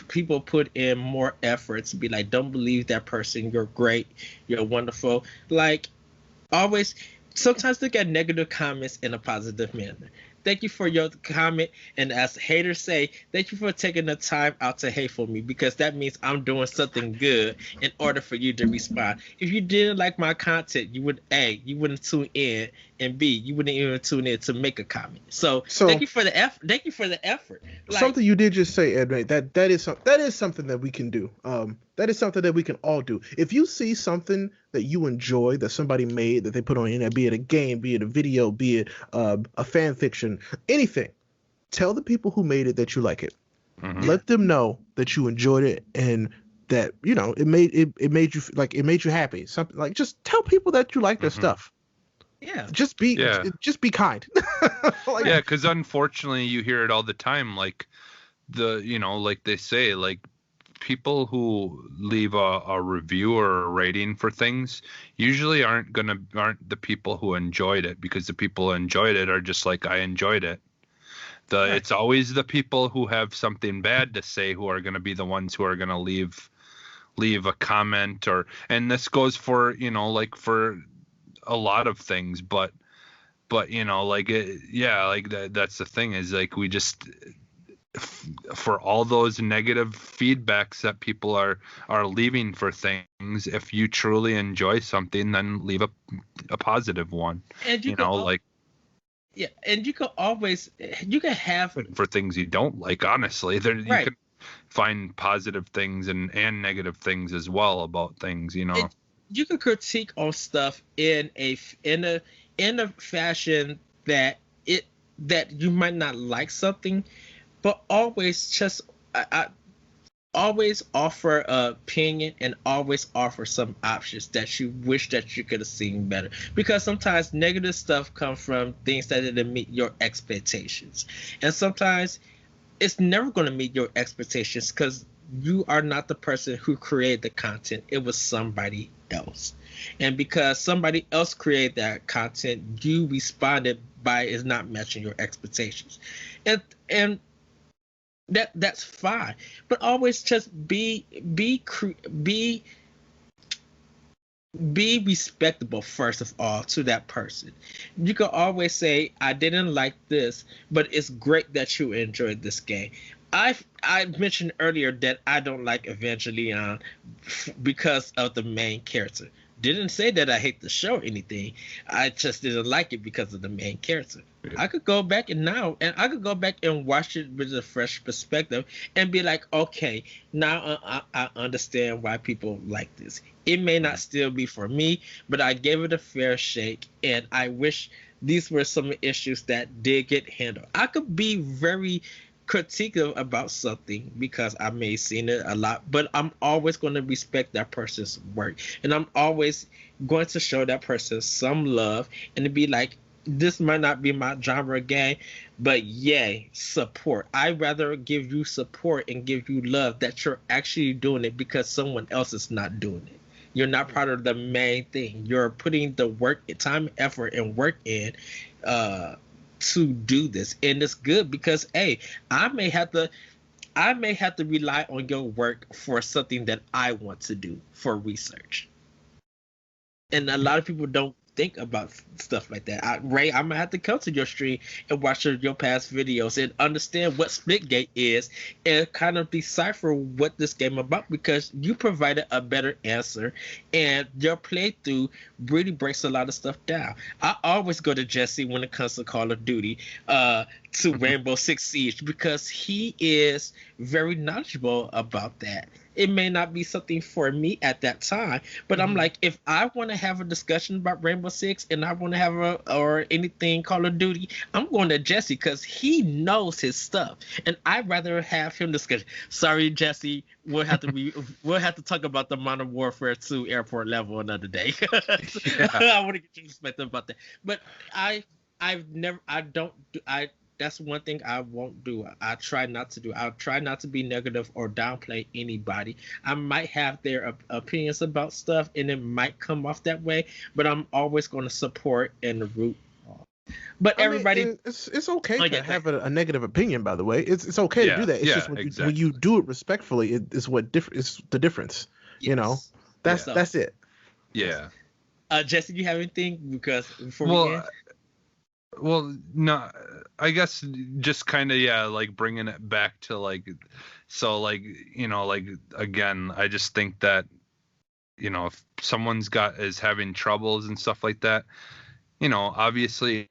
people put in more effort to be like, don't believe that person, you're great, you're wonderful. Like, always, sometimes look at negative comments in a positive manner. Thank you for your comment, and as haters say, thank you for taking the time out to hate for me, because that means I'm doing something good in order for you to respond. If you didn't like my content, you wouldn't tune in, and B, you wouldn't even tune in to make a comment. So thank you for the effort. Thank you for the effort. Like, something you did just say, Ed, that is something that we can do. That is something that we can all do. If you see something that you enjoy, that somebody made, that they put on the internet, be it a game, be it a video, be it a fan fiction, anything, tell the people who made it that you like it. Mm-hmm. Let them know that you enjoyed it and that it made you happy. Something like, just tell people that you like their stuff. Yeah. Just be kind. Because unfortunately you hear it all the time. Like like they say, like, people who leave a review or a rating for things usually aren't the people who enjoyed it, because the people who enjoyed it are just like, I enjoyed it. Right. It's always the people who have something bad to say who are going to be the ones who are going to leave a comment, and this goes for, like for a lot of things, but like that's the thing, is like, we just, for all those negative feedbacks that people are leaving for things, if you truly enjoy something, then leave a positive one, And you and you can have for things you don't like. Honestly, there you Right. can find positive things and negative things as well about things, And you can critique on stuff in a fashion that you might not like something, but always just I always offer an opinion and always offer some options that you wish that you could have seen better, because sometimes negative stuff comes from things that didn't meet your expectations, and sometimes it's never going to meet your expectations because you are not the person who created the content. It was somebody else, and because somebody else created that content, you responded by is not matching your expectations, and that's fine, but always just be respectable first of all to that person. You can always say, I didn't like this, but it's great that you enjoyed this game. I mentioned earlier that I don't like Evangelion because of the main character. Didn't say that I hate the show or anything. I just didn't like it because of the main character. Yeah. I could go back and watch it with a fresh perspective and be like, okay, now I understand why people like this. It may not still be for me, but I gave it a fair shake, and I wish these were some issues that did get handled. I could be very critical about something because I may have seen it a lot, but I'm always going to respect that person's work, and I'm always going to show that person some love and to be like, this might not be my genre game, but yay, support. I'd rather give you support and give you love that you're actually doing it because someone else is not doing it. You're not part of the main thing. You're putting the work, time, effort, and work in to do this, and it's good because I may have to rely on your work for something that I want to do for research, and a lot of people don't think about stuff like that. Ray, I'm gonna have to come to your stream and watch your past videos and understand what Splitgate is and kind of decipher what this game about, because you provided a better answer and your playthrough really breaks a lot of stuff down. I always go to Jesse when it comes to Call of Duty to Rainbow Six Siege because he is very knowledgeable about that. It may not be something for me at that time, but I'm like, if I want to have a discussion about Rainbow Six and I want to have or anything Call of Duty, I'm going to Jesse because he knows his stuff, and I'd rather have him discuss. Sorry, Jesse, we'll have to talk about the Modern Warfare 2 airport level another day. I want to get your perspective about that, but that's one thing I won't do. I try not to do. I'll try not to be negative or downplay anybody. I might have their opinions about stuff, and it might come off that way, but I'm always going to support and root. But everybody, it's okay to have a negative opinion. By the way, it's okay to do that. It's just when you do it respectfully, it's the difference. Yes. That's it. Yeah. Jesse, do you have anything? Because before we end? Well, no, I guess just kind of, like bringing it back to like, so like, like again, I just think that, if someone's is having troubles and stuff like that, obviously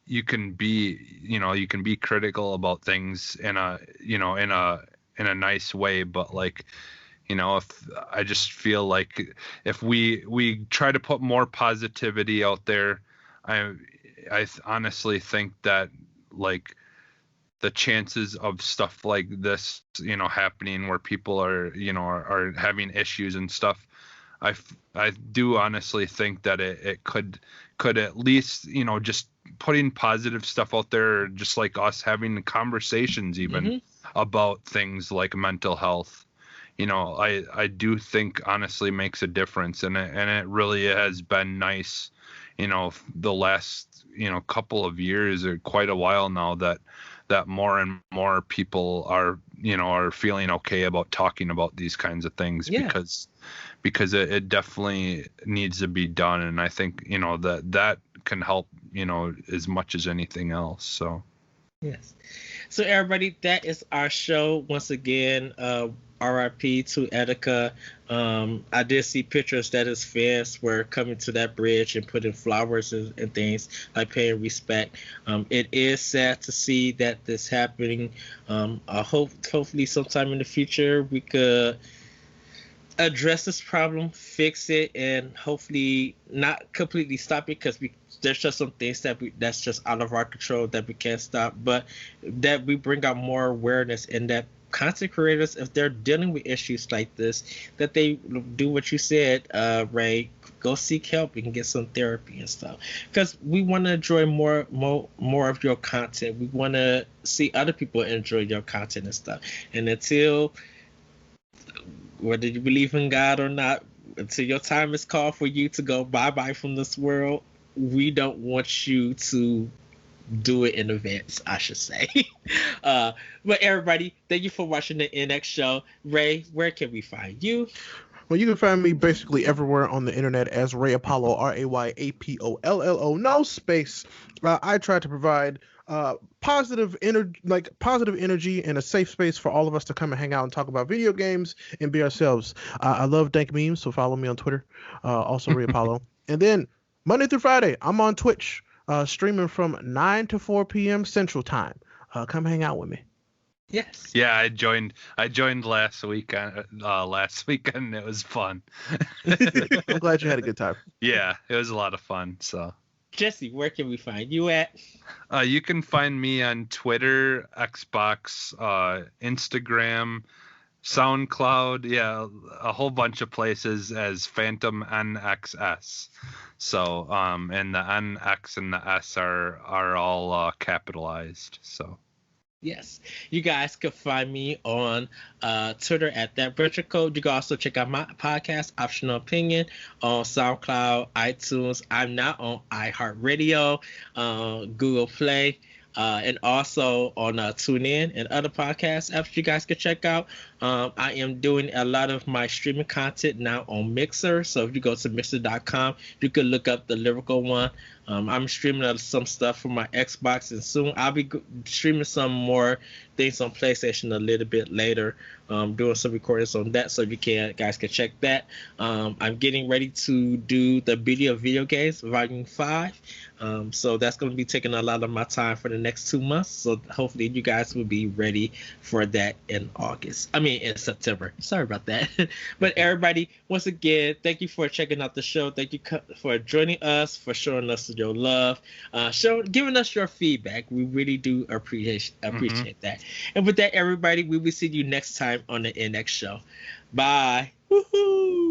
you can be critical about things in a nice way, but like, if I just feel like if we try to put more positivity out there, I honestly think that like the chances of stuff like this, happening where people are having issues and stuff, I do honestly think that it could at least, just putting positive stuff out there, just like us having conversations even about things like mental health, I do think honestly makes a difference, and it really has been nice, the last couple of years or quite a while now that more and more people are feeling okay about talking about these kinds of things, because it definitely needs to be done, and I think that can help as much as anything else. So yes. So everybody, that is our show once again. RIP to Etika. I did see pictures that his fans were coming to that bridge and putting flowers and things, like paying respect. It is sad to see that this happening. Hopefully sometime in the future we could address this problem, fix it, and hopefully not completely stop it, because there's just some things that's just out of our control that we can't stop, but that we bring out more awareness, and that content creators, if they're dealing with issues like this, that they do what you said, Ray, go seek help and get some therapy and stuff, because we want to enjoy more of your content. We want to see other people enjoy your content and stuff, and until, whether you believe in God or not, until your time is called for you to go bye-bye from this world, we don't want you to do it in advance, I should say. But everybody, thank you for watching the NX show. Ray, where can we find you? Well, you can find me basically everywhere on the internet as Ray Apollo, RayAPollo, no space. I try to provide positive energy and a safe space for all of us to come and hang out and talk about video games and be ourselves. I love dank memes, so follow me on Twitter, also Ray Apollo. And then Monday through Friday, I'm on Twitch, streaming from 9 to 4 p.m. Central Time. Come hang out with me. Yes. Yeah, I joined last week, and it was fun. I'm glad you had a good time. Yeah, it was a lot of fun. So, Jesse, where can we find you at? You can find me on Twitter, Xbox, Instagram, SoundCloud, a whole bunch of places as Phantom NXS. So, and the NX and the S are all capitalized. So. Yes, you guys can find me on Twitter at That Virtual Code. You can also check out my podcast, Optional Opinion, on SoundCloud, iTunes. I'm now on iHeartRadio, Google Play, and also on TuneIn and other podcast apps you guys can check out. I am doing a lot of my streaming content now on Mixer. So if you go to Mixer.com, you can look up the Lyrical One. I'm streaming some stuff from my Xbox, and soon I'll be streaming some more things on PlayStation a little bit later. Doing some recordings on that, so you guys can check that. I'm getting ready to do the Beauty of Video Games Volume 5. So that's going to be taking a lot of my time for the next 2 months. So hopefully you guys will be ready for that in September. Sorry about that. But everybody, once again, thank you for checking out the show. Thank you for joining us, for showing us your love, giving us your feedback. We really do appreciate that. And with that, everybody, we will see you next time on the NX show. Bye. Woohoo!